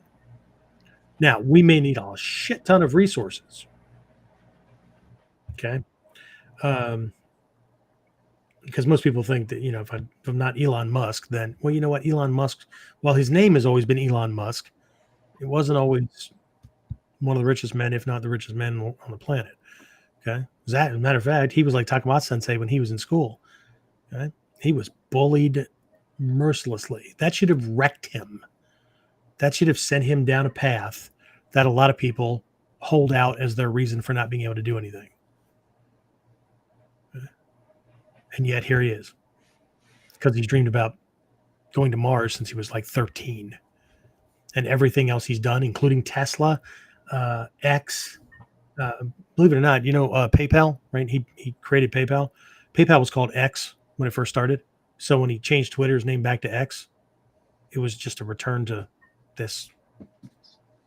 Now, we may need a shit ton of resources. Okay. Because most people think that, if I'm not Elon Musk, then, well, you know what? Elon Musk, well, his name has always been Elon Musk. It wasn't always one of the richest men, if not the richest man on the planet. Okay. As a matter of fact, he was like Takamatsu Sensei when he was in school. Okay. He was bullied mercilessly. That should have wrecked him. That should have sent him down a path that a lot of people hold out as their reason for not being able to do anything. Okay. And yet here he is, because he's dreamed about going to Mars since he was like 13. And everything else he's done, including Tesla, X, believe it or not, PayPal, right? He created PayPal. PayPal was called X when it first started. So when he changed Twitter's name back to X, it was just a return to this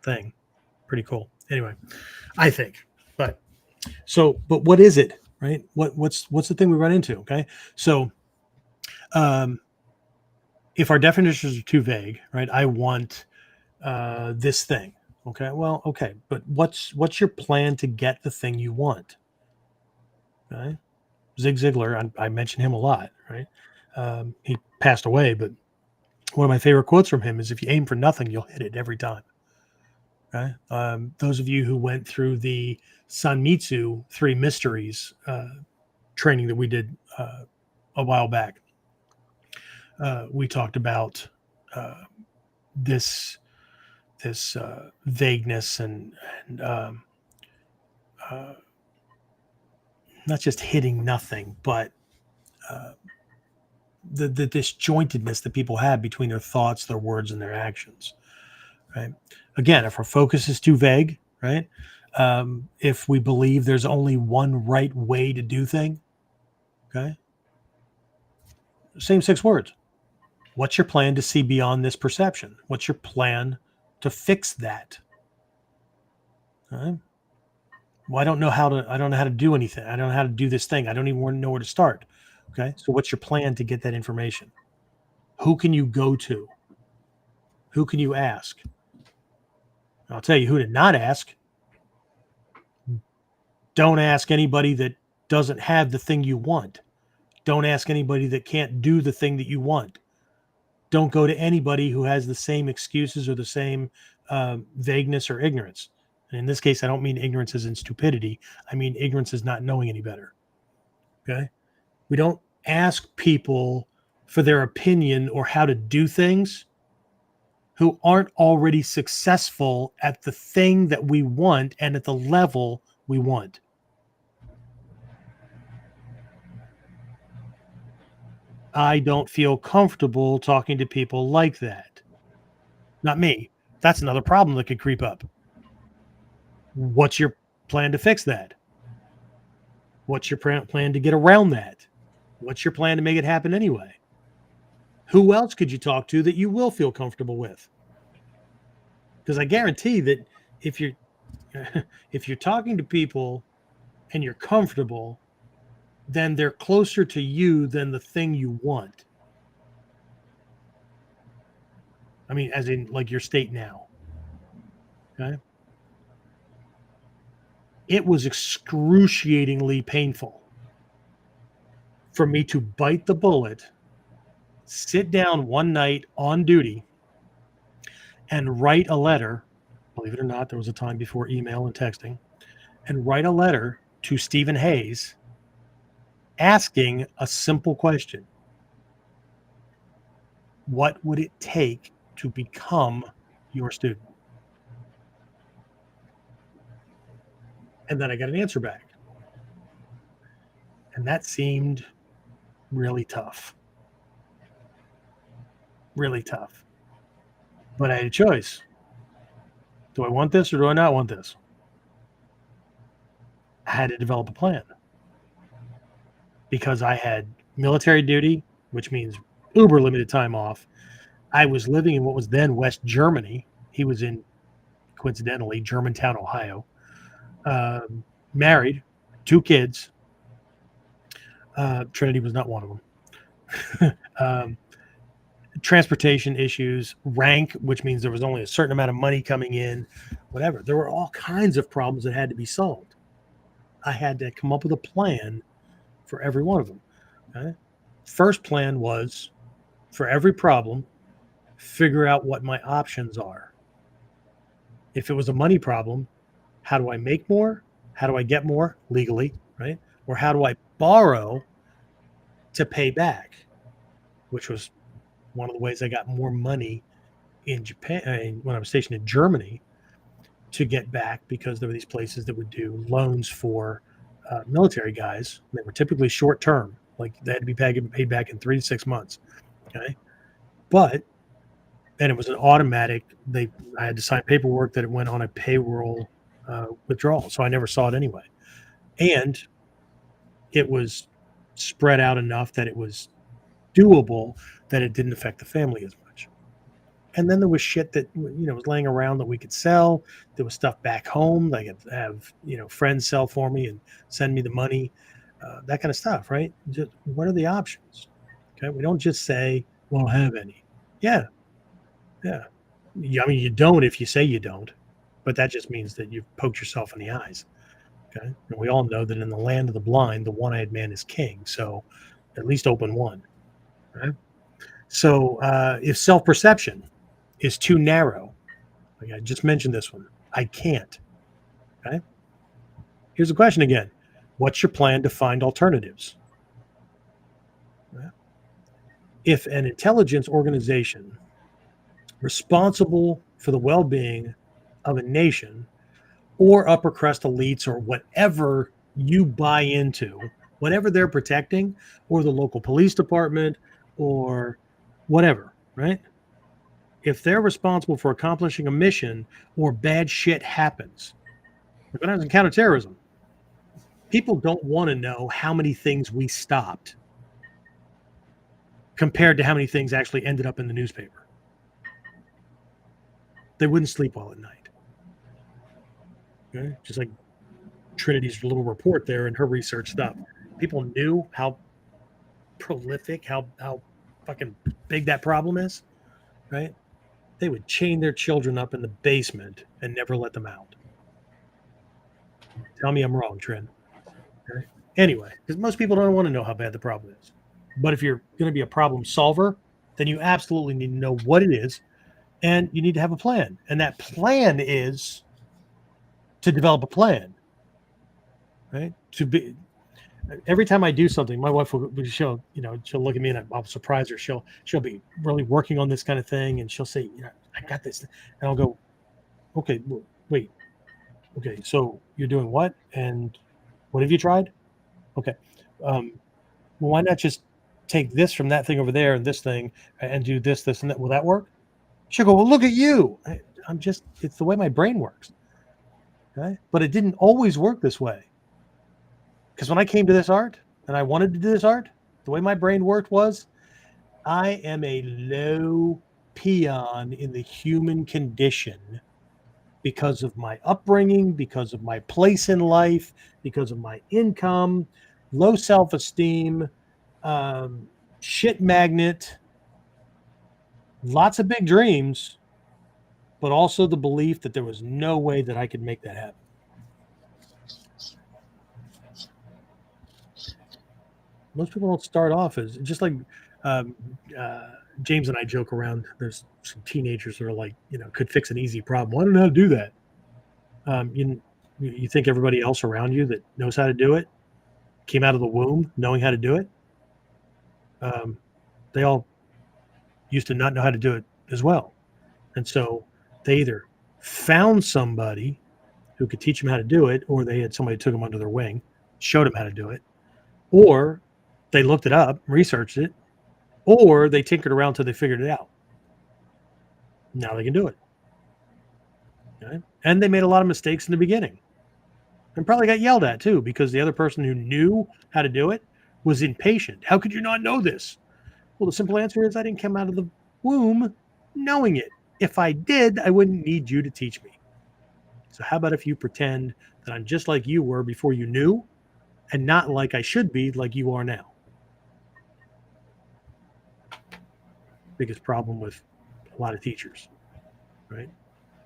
thing. Pretty cool. Anyway, I think. But what is it, right? What's the thing we run into? Okay. So if our definitions are too vague, right? I want this thing. Okay. Well, okay. But what's your plan to get the thing you want? Okay. Zig Ziglar, I mention him a lot, right? He passed away, but one of my favorite quotes from him is, if you aim for nothing, you'll hit it every time. Okay. Those of you who went through the Sanmitsu 3 Mysteries training that we did a while back, we talked about this vagueness and not just hitting nothing, but the disjointedness that people have between their thoughts, their words, and their actions. Right. Again, if our focus is too vague, right? If we believe there's only one right way to do thing, okay. Same 6 words. What's your plan to see beyond this perception? What's your plan to fix that? All right. Well, I don't know how to do anything. I don't know how to do this thing. I don't even want to know where to start. Okay. So what's your plan to get that information? Who can you go to? Who can you ask? I'll tell you who to not ask. Don't ask anybody that doesn't have the thing you want. Don't ask anybody that can't do the thing that you want. Don't go to anybody who has the same excuses or the same vagueness or ignorance. And in this case, I don't mean ignorance as in stupidity. I mean ignorance as not knowing any better. Okay? We don't ask people for their opinion or how to do things who aren't already successful at the thing that we want and at the level we want. I don't feel comfortable talking to people like that. Not me. That's another problem that could creep up. What's your plan to fix that? What's your plan to get around that? What's your plan to make it happen anyway? Who else could you talk to that you will feel comfortable with? Because I guarantee that if you're talking to people and you're comfortable, then they're closer to you than the thing you want. I mean, as in like your state now. Okay. It was excruciatingly painful for me to bite the bullet, sit down one night on duty, and write a letter. Believe it or not, there was a time before email and texting, and write a letter to Stephen Hayes asking a simple question. What would it take to become your student? And then I got an answer back. And that seemed really tough. Really tough. But I had a choice. Do I want this or do I not want this? I had to develop a plan. Because I had military duty, which means uber limited time off. I was living in what was then West Germany. He was in, coincidentally, Germantown, Ohio. Married, 2 kids. Trinity was not one of them. Transportation issues, rank, which means there was only a certain amount of money coming in, whatever. There were all kinds of problems that had to be solved. I had to come up with a plan for every one of them. Okay? First plan was, for every problem, figure out what my options are. If it was a money problem, how do I make more? How do I get more legally, right? Or how do I borrow to pay back? Which was one of the ways I got more money in Japan when I was stationed in Germany to get back, because there were these places that would do loans for military guys. They were typically short term, like they had to be paid back in 3 to 6 months. Okay, but and it was an automatic. I had to sign paperwork that it went on a payroll withdrawal, so I never saw it anyway. And it was spread out enough that it was doable, that it didn't affect the family as much. And then there was shit that was laying around that we could sell. There was stuff back home that I could have friends sell for me and send me the money, that kind of stuff, right? Just what are the options? Okay, we don't just say, "Well, I don't have any." Yeah. I mean, you don't if you say you don't, but that just means that you've poked yourself in the eyes. Okay, and we all know that in the land of the blind, the one-eyed man is king. So, at least open one. Right? So, if self-perception is too narrow, like I just mentioned this one, I can't. Okay. Here's the question again: what's your plan to find alternatives? If an intelligence organization responsible for the well-being of a nation or upper crust elites or whatever you buy into, whatever they're protecting, or the local police department or whatever, right? If they're responsible for accomplishing a mission or bad shit happens, like when I was in counterterrorism, people don't want to know how many things we stopped compared to how many things actually ended up in the newspaper. They wouldn't sleep well at night. Okay? Just like Trinity's little report there and her research stuff. People knew how prolific, how fucking big that problem is, right? They would chain their children up in the basement and never let them out. Tell me I'm wrong, Trin. Okay? Anyway, because most people don't want to know how bad the problem is. But if you're going to be a problem solver, then you absolutely need to know what it is, and you need to have a plan. And that plan is to develop a plan, right? To be. Every time I do something, my wife will she'll look at me and I'll surprise her. She'll be really working on this kind of thing, and she'll say, I got this, and I'll go, okay, wait, okay, so you're doing what, and what have you tried? Okay, well, why not just take this from that thing over there and this thing and do this, and that? Will that work? She'll go, well, look at you. It's the way my brain works. Okay, but it didn't always work this way. Because when I came to this art and I wanted to do this art, the way my brain worked was I am a low peon in the human condition because of my upbringing, because of my place in life, because of my income, low self-esteem, shit magnet, lots of big dreams, but also the belief that there was no way that I could make that happen. Most people don't start off as just like James and I joke around. There's some teenagers that are like, could fix an easy problem. I don't know how to do that. You think everybody else around you that knows how to do it came out of the womb knowing how to do it? They all used to not know how to do it as well. And so they either found somebody who could teach them how to do it, or they had somebody who took them under their wing, showed them how to do it, or they looked it up, researched it, or they tinkered around till they figured it out. Now they can do it. Okay? And they made a lot of mistakes in the beginning. And probably got yelled at too, because the other person who knew how to do it was impatient. How could you not know this? Well, the simple answer is I didn't come out of the womb knowing it. If I did, I wouldn't need you to teach me. So how about if you pretend that I'm just like you were before you knew, and not like I should be like you are now? Biggest problem with a lot of teachers, right?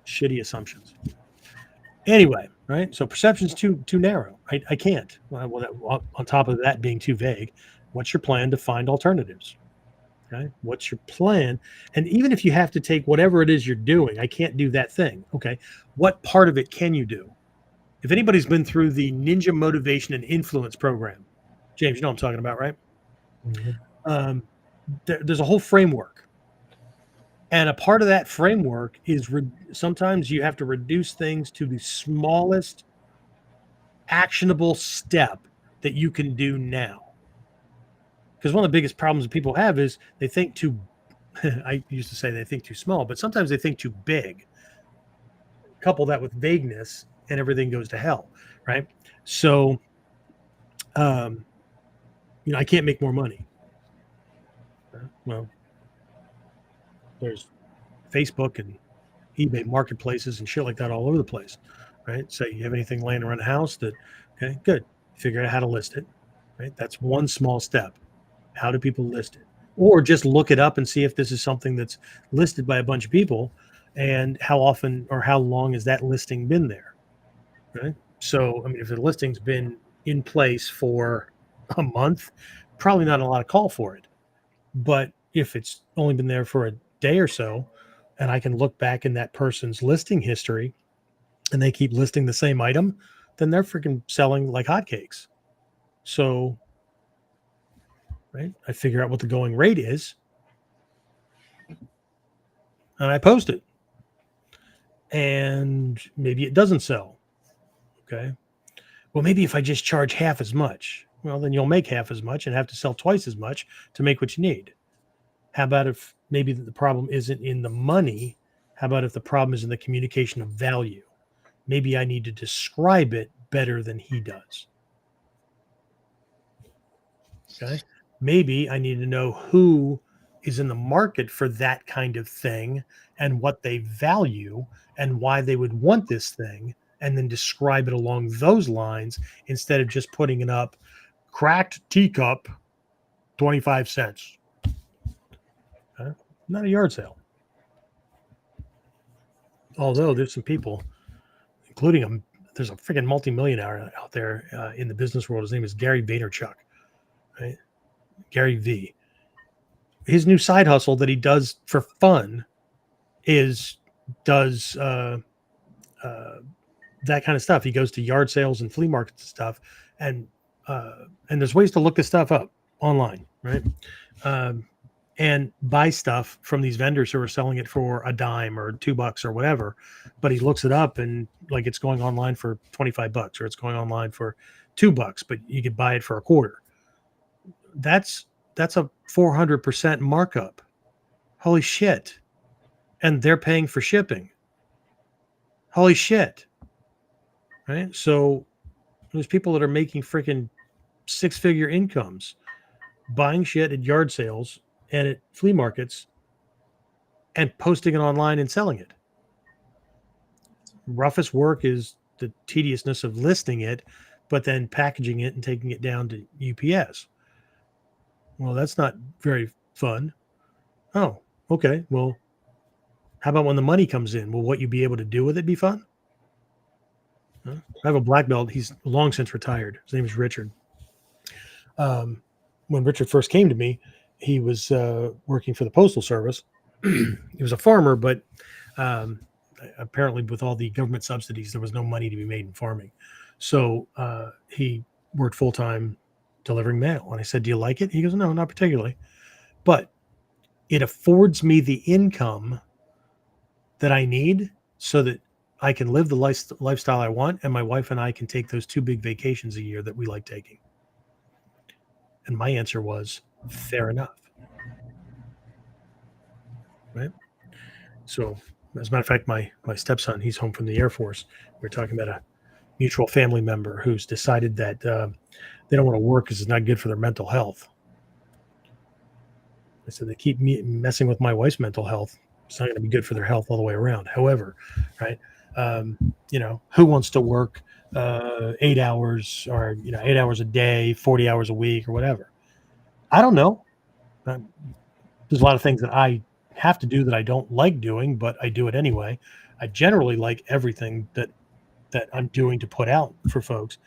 Shitty assumptions. Anyway, right? So perception's too narrow. I can't. Well, on top of that being too vague, what's your plan to find alternatives? Okay, what's your plan? And even if you have to take whatever it is you're doing, I can't do that thing. Okay, what part of it can you do? If anybody's been through the Ninja Motivation and Influence program, James, you know what I'm talking about, right? Mm-hmm. There's a whole framework. And a part of that framework is sometimes you have to reduce things to the smallest actionable step that you can do now. Because one of the biggest problems that people have is they think too, I used to say they think too small, but sometimes they think too big. Couple that with vagueness and everything goes to hell, right? So, I can't make more money. Well, there's Facebook and eBay marketplaces and shit like that all over the place, right? So you have anything laying around the house that, okay, good. Figure out how to list it, right? That's one small step. How do people list it? Or just look it up and see if this is something that's listed by a bunch of people, and how often or how long has that listing been there, right? So, if the listing's been in place for a month, probably not a lot of call for it. But if it's only been there for a day or so, and I can look back in that person's listing history and they keep listing the same item, then they're freaking selling like hotcakes. So, right, I figure out what the going rate is and I post it. And maybe it doesn't sell. Okay. Well, maybe if I just charge half as much, well, then you'll make half as much and have to sell twice as much to make what you need. How about if maybe the problem isn't in the money? How about if the problem is in the communication of value? Maybe I need to describe it better than he does. Okay. Maybe I need to know who is in the market for that kind of thing and what they value and why they would want this thing, and then describe it along those lines instead of just putting it up cracked teacup, 25 cents. Not a yard sale. Although there's some people, including there's a freaking multimillionaire out there in the business world. His name is Gary Vaynerchuk, right? Gary V. His new side hustle that he does for fun does that kind of stuff. He goes to yard sales and flea markets and stuff, and there's ways to look this stuff up online, right? And buy stuff from these vendors who are selling it for a dime or $2 or whatever. But he looks it up and like it's going online for $25 or it's going online for $2, but you could buy it for a quarter. That's a 400% markup. Holy shit. And they're paying for shipping. Holy shit. Right? So there's people that are making freaking 6-figure incomes buying shit at yard sales and at flea markets and posting it online and selling it. Roughest work is the tediousness of listing it, but then packaging it and taking it down to UPS. Well, that's not very fun. Oh, okay. Well, how about when the money comes in? Will what you be able to do with it be fun? I have a black belt. He's long since retired. His name is Richard. When Richard first came to me, he was working for the Postal Service. He was a farmer, but apparently with all the government subsidies, there was no money to be made in farming. So he worked full-time delivering mail. And I said, do you like it? He goes, no, not particularly. But it affords me the income that I need so that I can live the lifestyle I want, and my wife and I can take those 2 big vacations a year that we like taking. And my answer was, fair enough. Right? So, as a matter of fact, my stepson, he's home from the Air Force. We're talking about a mutual family member who's decided that they don't want to work because it's not good for their mental health. I said, they keep messing with my wife's mental health. It's not going to be good for their health all the way around. However, right, who wants to work 8 hours or 8 hours a day, 40 hours a week or whatever? I don't know. There's a lot of things that I have to do that I don't like doing, but I do it anyway. I generally like everything that I'm doing to put out for folks.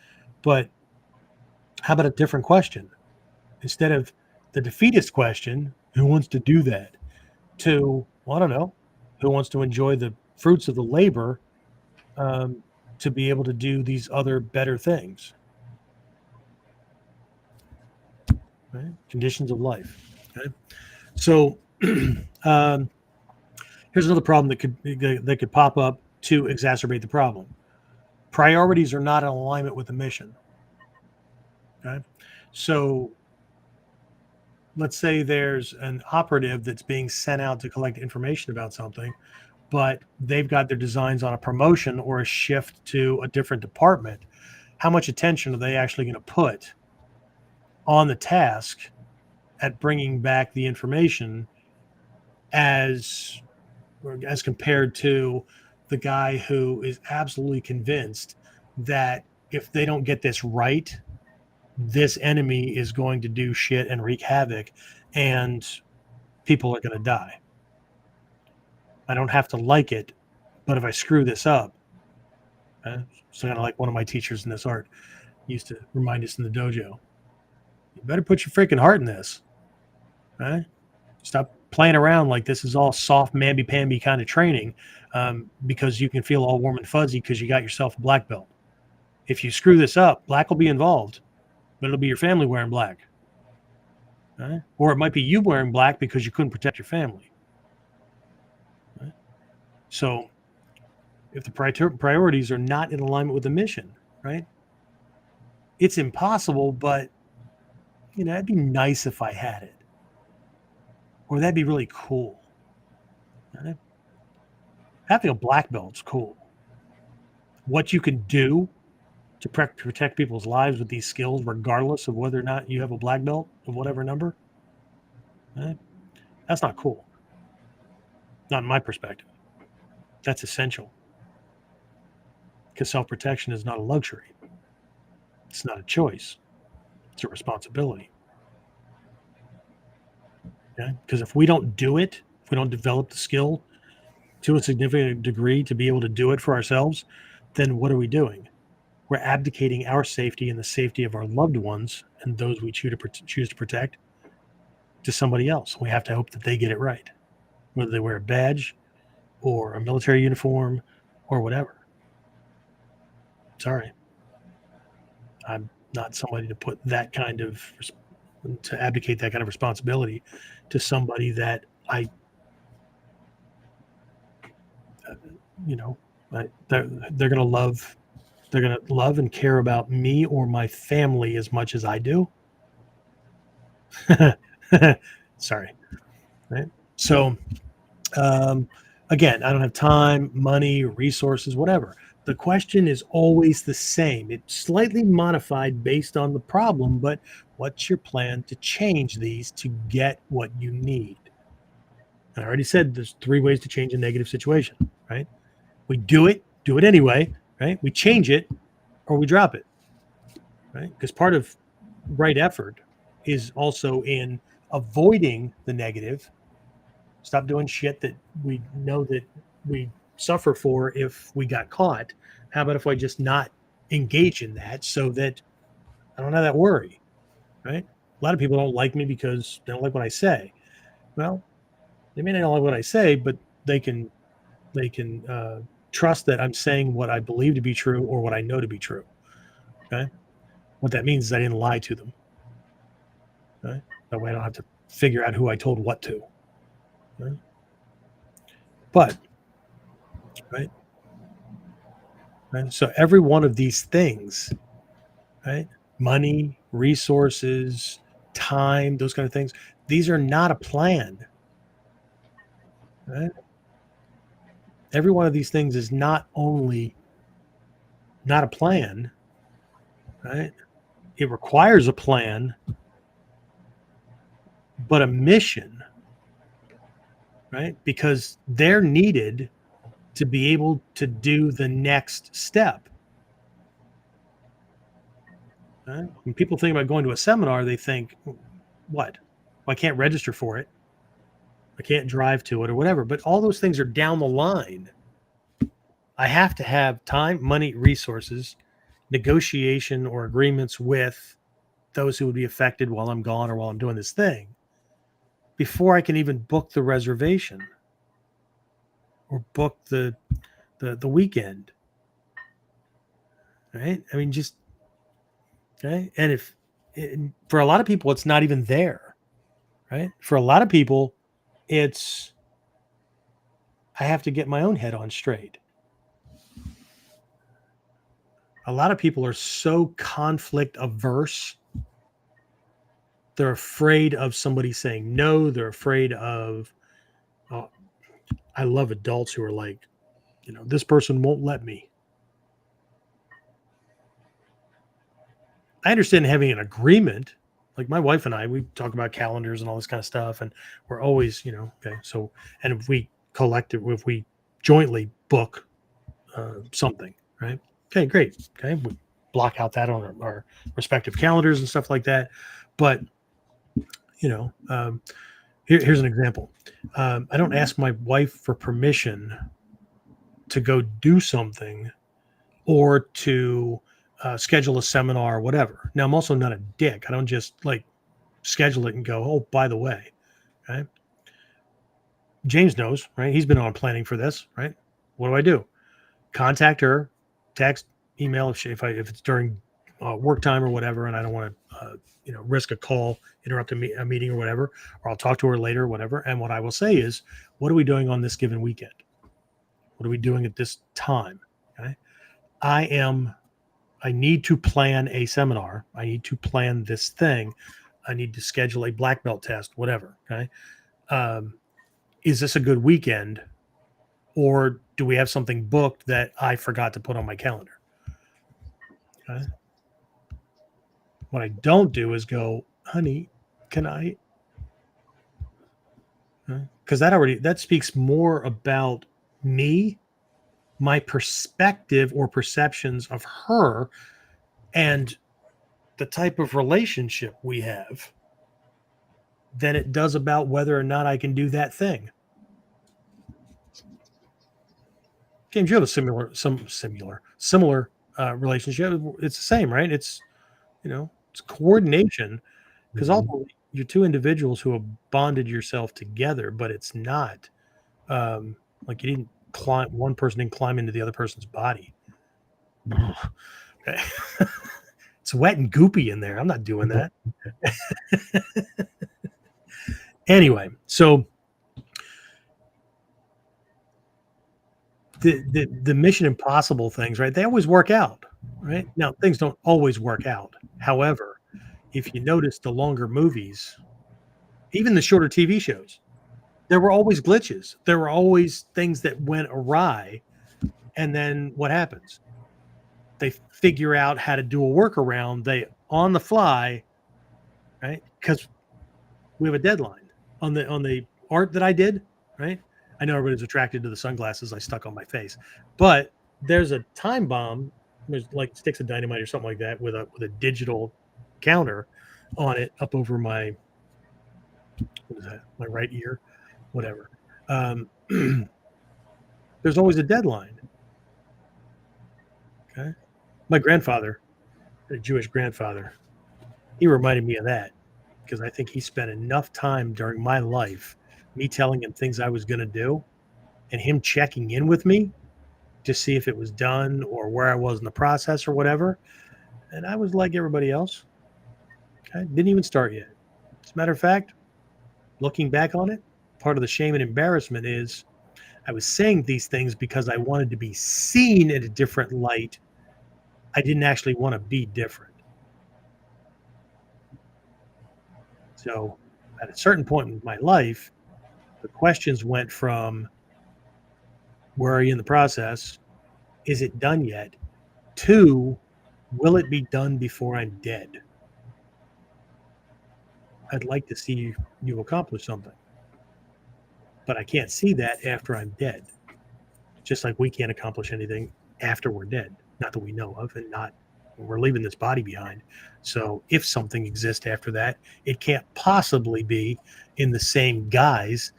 But how about a different question? Instead of the defeatist question, who wants to do that? To, well, I don't know, who wants to enjoy the fruits of the labor to be able to do these other better things? Right? Conditions of life. Okay? So here's another problem that could pop up to exacerbate the problem. Priorities are not in alignment with the mission. Okay? So let's say there's an operative that's being sent out to collect information about something, but they've got their designs on a promotion or a shift to a different department. How much attention are they actually going to put on the task at bringing back the information as compared to the guy who is absolutely convinced that if they don't get this right, this enemy is going to do shit and wreak havoc and people are going to die. I don't have to like it, but if I screw this up, so kind of like one of my teachers in this art used to remind us in the dojo, you better put your freaking heart in this. Right? Stop playing around like this is all soft, mamby-pamby kind of training because you can feel all warm and fuzzy because you got yourself a black belt. If you screw this up, black will be involved, but it'll be your family wearing black. Right? Or it might be you wearing black because you couldn't protect your family. Right? So if the priorities are not in alignment with the mission, right? It's impossible, but it'd be nice if I had it. or that'd be really cool. Right? Having a black belt's cool. What you can do to protect people's lives with these skills, regardless of whether or not you have a black belt of whatever number, right? That's not cool. Not in my perspective. That's essential. Because self-protection is not a luxury. It's not a choice. It's a responsibility. Okay? Because if we don't do it, if we don't develop the skill to a significant degree to be able to do it for ourselves, then what are we doing? We're abdicating our safety and the safety of our loved ones and those we choose to protect to somebody else. We have to hope that they get it right, whether they wear a badge or a military uniform or whatever. Sorry. I'm not somebody to put that kind of, to abdicate that kind of responsibility to somebody that they're going to love and care about me or my family as much as I do. Sorry. Right. So, again, I don't have time, money, resources, whatever. The question is always the same. It's slightly modified based on the problem, but what's your plan to change these to get what you need? I already said there's 3 ways to change a negative situation, right? We do it anyway, right? We change it or we drop it, right? Because part of right effort is also in avoiding the negative. Stop doing shit that we know that we suffer for if we got caught. How about if I just not engage in that so that I don't have that worry, right? A lot of people don't like me because they don't like what I say. Well, they may not like what I say, but they can trust that I'm saying what I believe to be true or what I know to be true. Okay. What that means is I didn't lie to them. Okay. That way I don't have to figure out who I told what to. Right? But, right? So every one of these things, right? Money, resources, time, those kind of things, these are not a plan. Right? Every one of these things is not only not a plan, right? It requires a plan, but a mission, right? Because they're needed to be able to do the next step. Right? When people think about going to a seminar, they think, what? Well, I can't register for it. I can't drive to it or whatever. But all those things are down the line. I have to have time, money, resources, negotiation or agreements with those who would be affected while I'm gone or while I'm doing this thing before I can even book the reservation or book the weekend. Right? I mean, just okay. And for a lot of people, it's not even there. Right? For a lot of people, it's I have to get my own head on straight. A lot of people are so conflict averse. They're afraid of somebody saying no. They're afraid of, I love adults who are like, this person won't let me. I understand having an agreement. Like my wife and I, we talk about calendars and all this kind of stuff. And we're always, okay. So, and if we jointly book something, right? Okay, great. Okay. We block out that on our respective calendars and stuff like that. But, here's an example. I don't ask my wife for permission to go do something or to schedule a seminar or whatever. Now, I'm also not a dick. I don't just schedule it and go, oh, by the way, right? James knows, right? He's been on planning for this, right? What do? Contact her, text, email if it's during work time or whatever, and I don't want to risk a call, interrupt a meeting or whatever, or I'll talk to her later or whatever. And what I will say is, what are we doing on this given weekend? What are we doing at this time? Okay. I need to plan a seminar. I need to plan this thing. I need to schedule a black belt test, whatever. Okay. Is this a good weekend, or do we have something booked that I forgot to put on my calendar? Okay. What I don't do is go, honey, can I? Because that speaks more about me, my perspective or perceptions of her, and the type of relationship we have than it does about whether or not I can do that thing. James, you have a similar relationship. It's the same, right? It's it's coordination, because ultimately you're two individuals who have bonded yourself together, but it's not like you didn't climb, one person didn't climb into the other person's body. It's wet and goopy in there. I'm not doing that. Anyway, so the Mission Impossible things, right? They always work out, right? Now things don't always work out. However, if you notice the longer movies, even the shorter TV shows, there were always glitches. There were always things that went awry. And then what happens? They figure out how to do a workaround. They on the fly, right? Because we have a deadline on the art that I did, right? I know everybody's attracted to the sunglasses I stuck on my face, but there's a time bomb. There's like sticks of dynamite or something like that with a digital counter on it up over my, what is that? My right ear, whatever. There's always a deadline. Okay. My grandfather, a Jewish grandfather, he reminded me of that because I think he spent enough time during my life, me telling him things I was going to do and him checking in with me to see if it was done or where I was in the process or whatever. And I was like everybody else. Okay. Didn't even start yet. As a matter of fact, looking back on it, part of the shame and embarrassment is I was saying these things because I wanted to be seen in a different light. I didn't actually want to be different. So at a certain point in my life, the questions went from where are you in the process? Is it done yet? To will it be done before I'm dead? I'd like to see you accomplish something. But I can't see that after I'm dead. Just like we can't accomplish anything after we're dead. Not that we know of, and not we're leaving this body behind. So if something exists after that, it can't possibly be in the same guise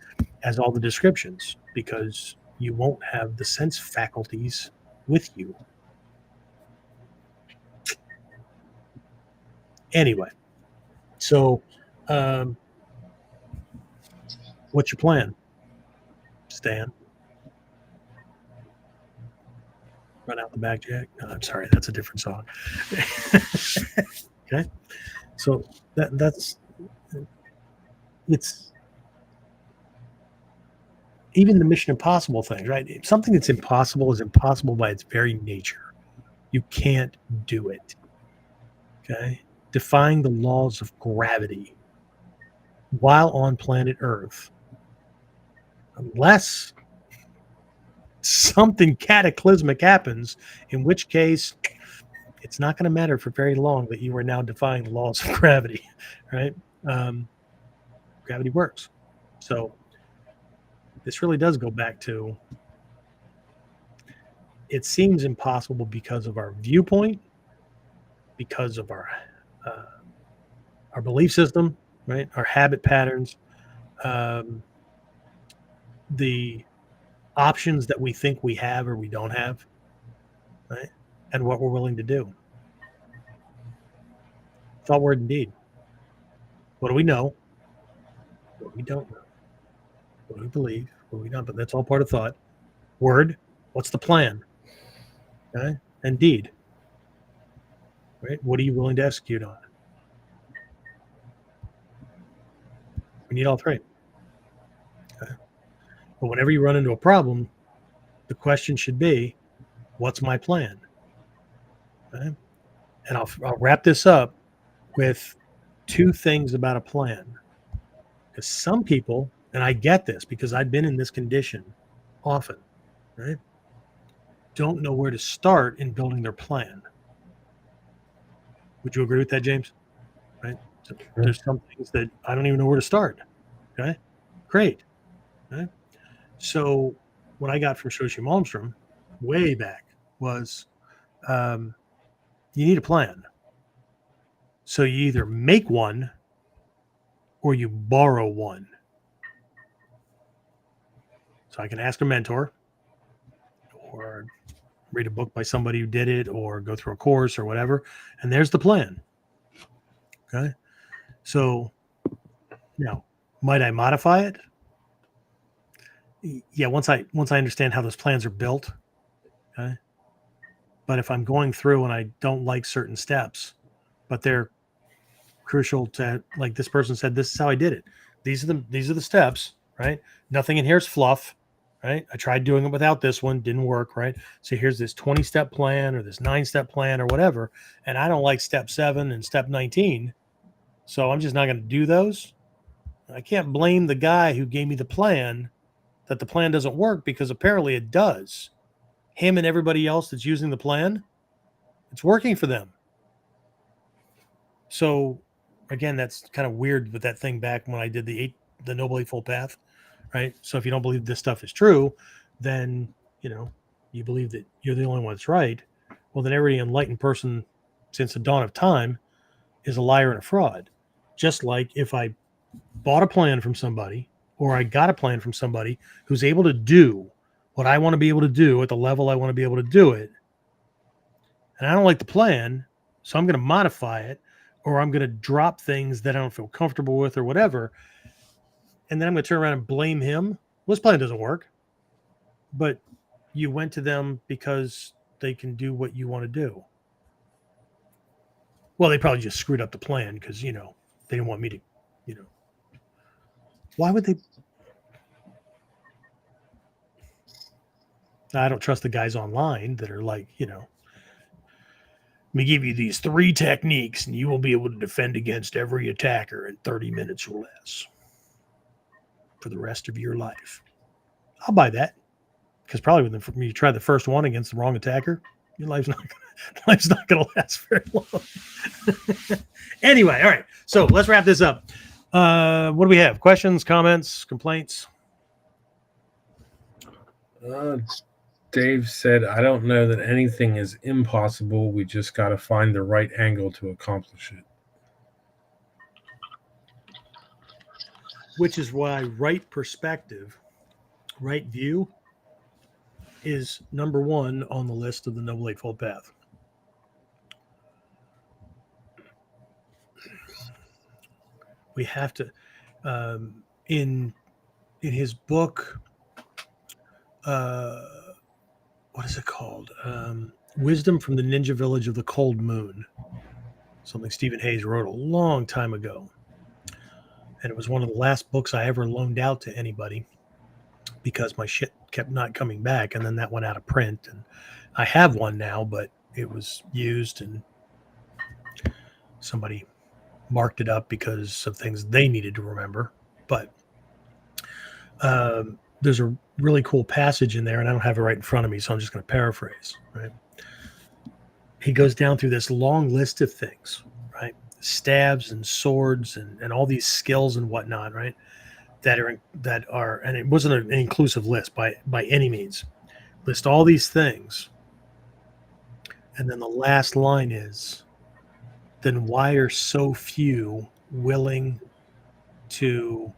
as all the descriptions, because you won't have the sense faculties with you. Anyway, so what's your plan, Stan? Run out the back, Jack? No, I'm sorry, that's a different song. Okay, so that's it's even the Mission Impossible things, right? Something that's impossible is impossible by its very nature. You can't do it. Okay, defying the laws of gravity while on planet Earth, unless something cataclysmic happens, in which case it's not going to matter for very long that you are now defying the laws of gravity, right? Gravity works. So this really does go back to, it seems impossible because of our viewpoint, because of our belief system, right? Our habit patterns, the options that we think we have or we don't have, right? And what we're willing to do. Thought word indeed. What do we know? What we don't know. What do we believe? What do we don't? But that's all part of thought. Word. What's the plan? Okay. And deed. Right? What are you willing to execute on? We need all three. Okay. But whenever you run into a problem, the question should be, what's my plan? Okay. And I'll wrap this up with two things about a plan. Because some people and I get this because I've been in this condition often, right? Don't know where to start in building their plan. Would you agree with that, James? Right? So there's some things that I don't even know where to start. Okay, great. Okay? So what I got from Shoshi Malmstrom way back was you need a plan. So you either make one or you borrow one. So I can ask a mentor or read a book by somebody who did it or go through a course or whatever. And there's the plan. Okay. So now, might I modify it? Yeah, once I understand how those plans are built. Okay. But if I'm going through and I don't like certain steps, but they're crucial to, like this person said, this is how I did it. These are the steps, right? Nothing in here is fluff, right? I tried doing it without this one, didn't work, right? So here's this 20-step plan or this 9-step plan or whatever, and I don't like step 7 and step 19, so I'm just not going to do those. I can't blame the guy who gave me the plan that the plan doesn't work, because apparently it does. Him and everybody else that's using the plan, it's working for them. So again, that's kind of weird with that thing back when I did the Noble Eightfold Path, right? So if you don't believe this stuff is true, then, you believe that you're the only one that's right. Well, then every enlightened person since the dawn of time is a liar and a fraud. Just like if I bought a plan from somebody, or I got a plan from somebody who's able to do what I want to be able to do at the level I want to be able to do it, and I don't like the plan, so I'm going to modify it, or I'm going to drop things that I don't feel comfortable with or whatever, and then I'm going to turn around and blame him. Well, this plan doesn't work. But you went to them because they can do what you want to do. Well, they probably just screwed up the plan because, they didn't want me to, Why would they? I don't trust the guys online that are like, let me give you these 3 techniques and you will be able to defend against every attacker in 30 minutes or less for the rest of your life. I'll buy that, because probably when you try the first one against the wrong attacker, your life's not going to last very long. Anyway, all right. So let's wrap this up. What do we have? Questions, comments, complaints? Dave said, I don't know that anything is impossible. We just got to find the right angle to accomplish it. Which is why right perspective, right view is number 1 on the list of the Noble Eightfold Path. We have to, in his book, what is it called? Wisdom from the Ninja Village of the Cold Moon. Something Stephen Hayes wrote a long time ago. And it was one of the last books I ever loaned out to anybody, because my shit kept not coming back. And then that went out of print. And I have one now, but it was used and somebody marked it up because of things they needed to remember. But there's a really cool passage in there, and I don't have it right in front of me, so I'm just going to paraphrase, right? He goes down through this long list of things, right? Stabs and swords and all these skills and whatnot, right? That are, and it wasn't an inclusive list by any means. List all these things. And then the last line is, then why are so few willing to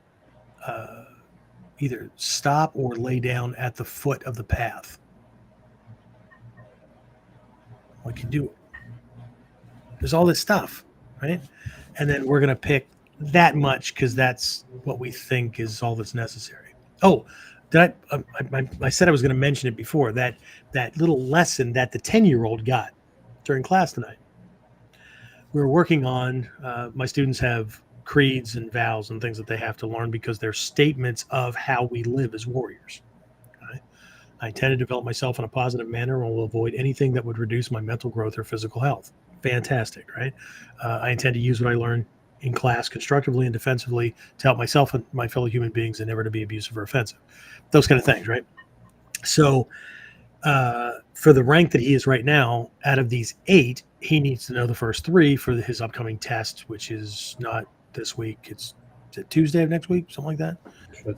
either stop or lay down at the foot of the path? We can do it. There's all this stuff, right? And then we're going to pick that much because that's what we think is all that's necessary. Oh, did I said I was going to mention it before, that little lesson that the 10-year-old got during class tonight. We're working on, my students have creeds and vows and things that they have to learn because they're statements of how we live as warriors. Okay? I intend to develop myself in a positive manner and will avoid anything that would reduce my mental growth or physical health. Fantastic, right? I intend to use what I learned in class constructively and defensively to help myself and my fellow human beings and never to be abusive or offensive. Those kind of things, right? So for the rank that he is right now, out of these 8, he needs to know the first 3 for his upcoming test, which is not this week. Is it Tuesday of next week? Something like that.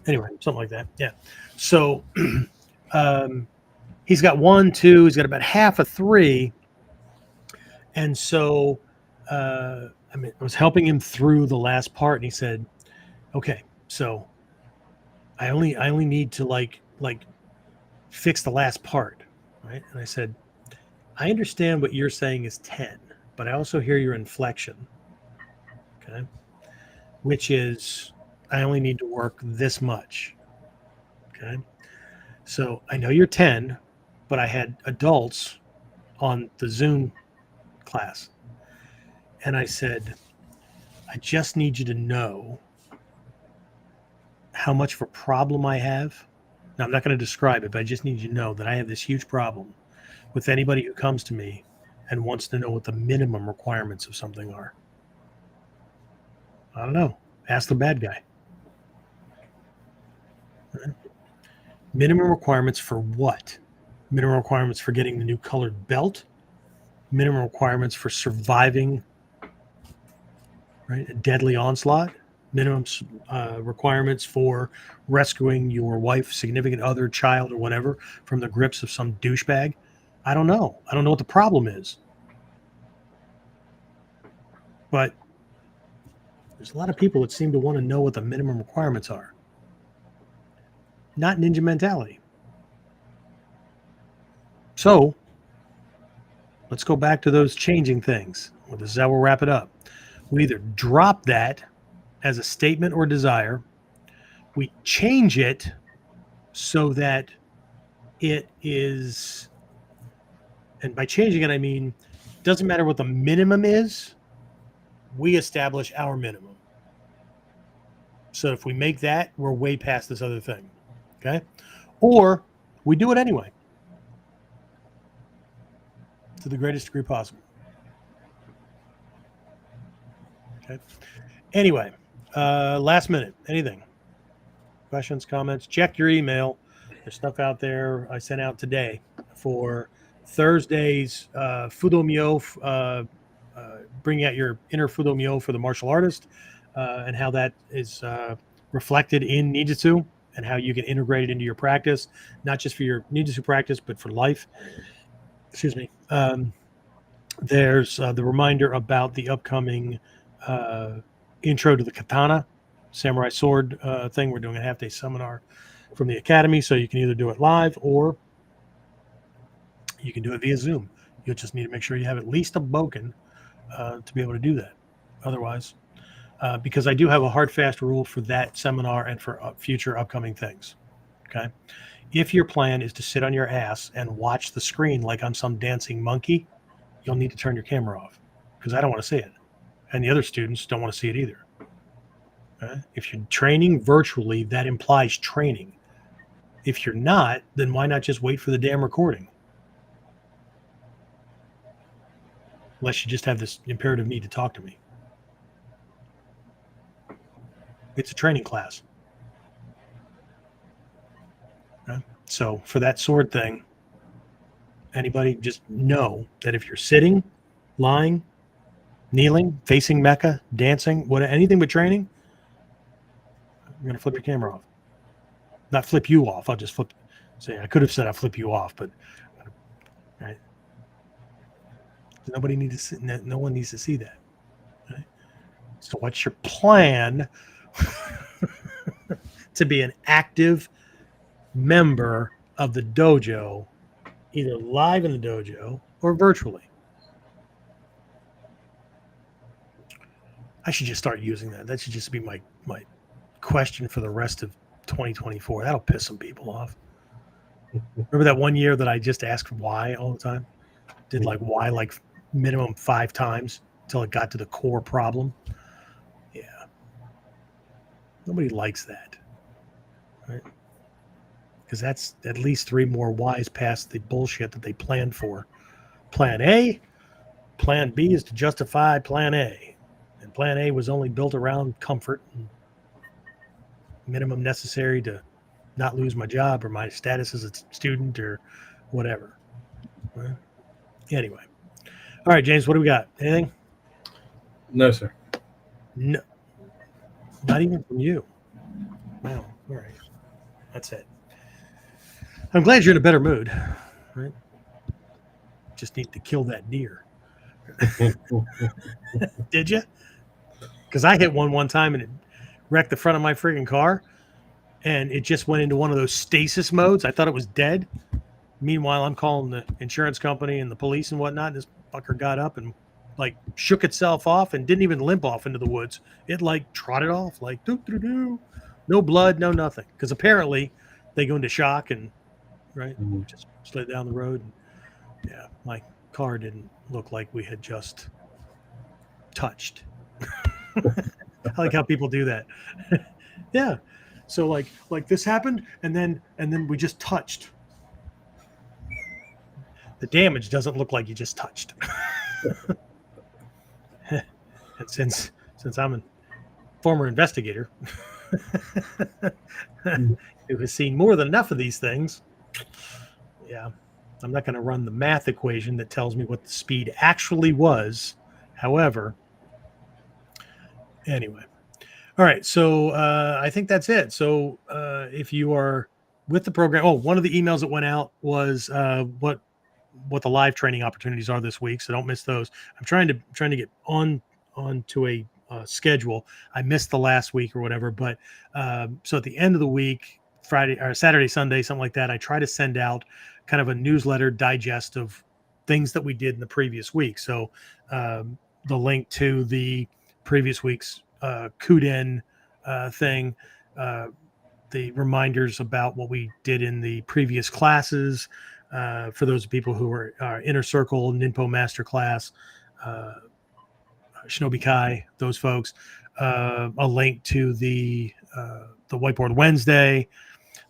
Anyway, something like that. Yeah. So he's got 1, 2, he's got about half a 3. And so I was helping him through the last part, and he said, okay, so I only need to like fix the last part, right? And I said, I understand what you're saying is 10, but I also hear your inflection, okay? Which is, I only need to work this much, okay? So I know you're 10, but I had adults on the Zoom class. And I said, I just need you to know how much of a problem I have. Now, I'm not going to describe it, but I just need you to know that I have this huge problem with anybody who comes to me and wants to know what the minimum requirements of something are. I don't know. Ask the bad guy. Right? Minimum requirements for what? Minimum requirements for getting the new colored belt? Minimum requirements for surviving, right, a deadly onslaught? Minimum requirements for rescuing your wife, significant other, child, or whatever from the grips of some douchebag? I don't know. I don't know what the problem is. But there's a lot of people that seem to want to know what the minimum requirements are. Not ninja mentality. So let's go back to those changing things. Well, this is how we'll wrap it up. We either drop that as a statement or desire. We change it so that it is, and by changing it, I mean, it doesn't matter what the minimum is, we establish our minimum. So if we make that, we're way past this other thing. Okay? Or we do it anyway, to the greatest degree possible. Okay? Anyway, last minute, anything? Questions, comments? Check your email. There's stuff out there I sent out today for Thursday's Fudomyo, bringing out your inner Fudomyo for the martial artist, and how that is reflected in Ninjutsu and how you can integrate it into your practice, not just for your Ninjutsu practice, but for life. Excuse me. There's the reminder about the upcoming intro to the katana, samurai sword thing. We're doing a half-day seminar from the academy, so you can either do it live or you can do it via Zoom. You'll just need to make sure you have at least a boken to be able to do that. Otherwise, because I do have a hard, fast rule for that seminar and for future upcoming things. Okay. If your plan is to sit on your ass and watch the screen like I'm some dancing monkey, you'll need to turn your camera off because I don't want to see it. And the other students don't want to see it either. Okay? If you're training virtually, that implies training. If you're not, then why not just wait for the damn recording? Unless you just have this imperative need to talk to me. It's a training class. Okay? So for that sword thing, anybody just know that if you're sitting, lying, kneeling, facing Mecca, dancing, anything but training, I'm going to flip your camera off. Not flip you off. I'll just flip. Say, I could have said I'll flip you off, but right? Nobody needs to see, no one needs to see that. Right? So what's your plan to be an active member of the dojo, either live in the dojo or virtually? I should just start using that. That should just be my question for the rest of 2024. That'll piss some people off. Remember that one year that I just asked why all the time? Did like why like minimum 5 times until it got to the core problem? Yeah. Nobody likes that. Right? Because that's at least 3 more whys past the bullshit that they planned for. Plan A, plan B is to justify plan A. And And plan A was only built around comfort and minimum necessary to not lose my job or my status as a student or whatever. Well, anyway. All right, James, what do we got? Anything? No, sir. No. Not even from you. Wow. All right. That's it. I'm glad you're in a better mood, right? Just need to kill that deer. Did you? Because I hit one time and it wrecked the front of my friggin' car, and it just went into one of those stasis modes. I thought it was dead. Meanwhile, I'm calling the insurance company and the police and whatnot. And this fucker got up and like shook itself off and didn't even limp off into the woods. It like trotted off like doo-doo-doo. No blood, no nothing. Because apparently they go into shock and just slid down the road. And, yeah, my car didn't look like we had just touched. I like how people do that. Yeah. So like this happened and then we just touched. The damage doesn't look like you just touched. And since I'm a former investigator who has seen more than enough of these things, yeah, I'm not going to run the math equation that tells me what the speed actually was. However, anyway. All right, so I think that's it. So if you are with the program, one of the emails that went out was what the live training opportunities are this week. So don't miss those. I'm trying to get on to a schedule. I missed the last week or whatever, but so at the end of the week, Friday or Saturday, Sunday, something like that, I try to send out kind of a newsletter digest of things that we did in the previous week. So the link to the previous week's KUDEN thing, the reminders about what we did in the previous classes, for those people who were Inner Circle, Ninpo Masterclass, Shinobi Kai, those folks, a link to the Whiteboard Wednesday,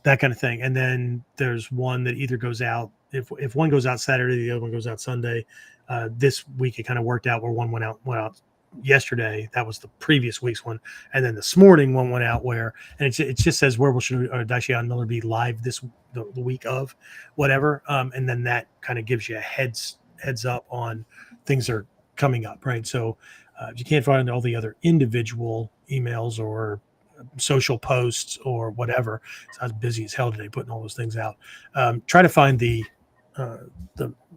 that kind of thing. And then there's one that either goes out, if one goes out Saturday, the other one goes out Sunday. This week it kind of worked out where one went out yesterday. That was the previous week's one. And then this morning one went out where, and it just says where will Daishiya and Miller be live the week of whatever. And then that kind of gives you a heads up on things are coming up. Right. So if you can't find all the other individual emails or social posts or whatever, so I was busy as hell today putting all those things out. Try to find the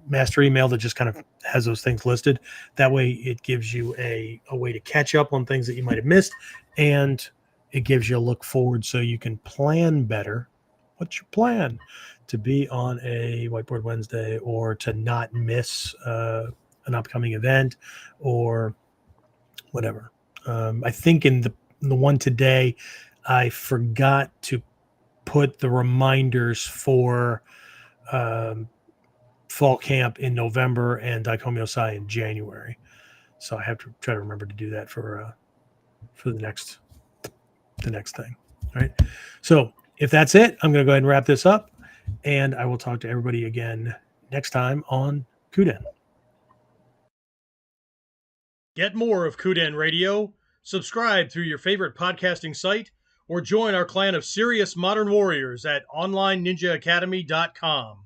master email that just kind of has those things listed. That way it gives you a way to catch up on things that you might have missed, and it gives you a look forward so you can plan better. What's your plan to be on a Whiteboard Wednesday or to not miss an upcoming event or whatever? I think in the one today, I forgot to put the reminders for fall camp in November and Daikomyo Sai in January. So I have to try to remember to do that for the next thing. All right. So if that's it, I'm going to go ahead and wrap this up, and I will talk to everybody again next time on KUDEN. Get more of KUDEN Radio. Subscribe through your favorite podcasting site, or join our clan of serious modern warriors at onlineninjaacademy.com.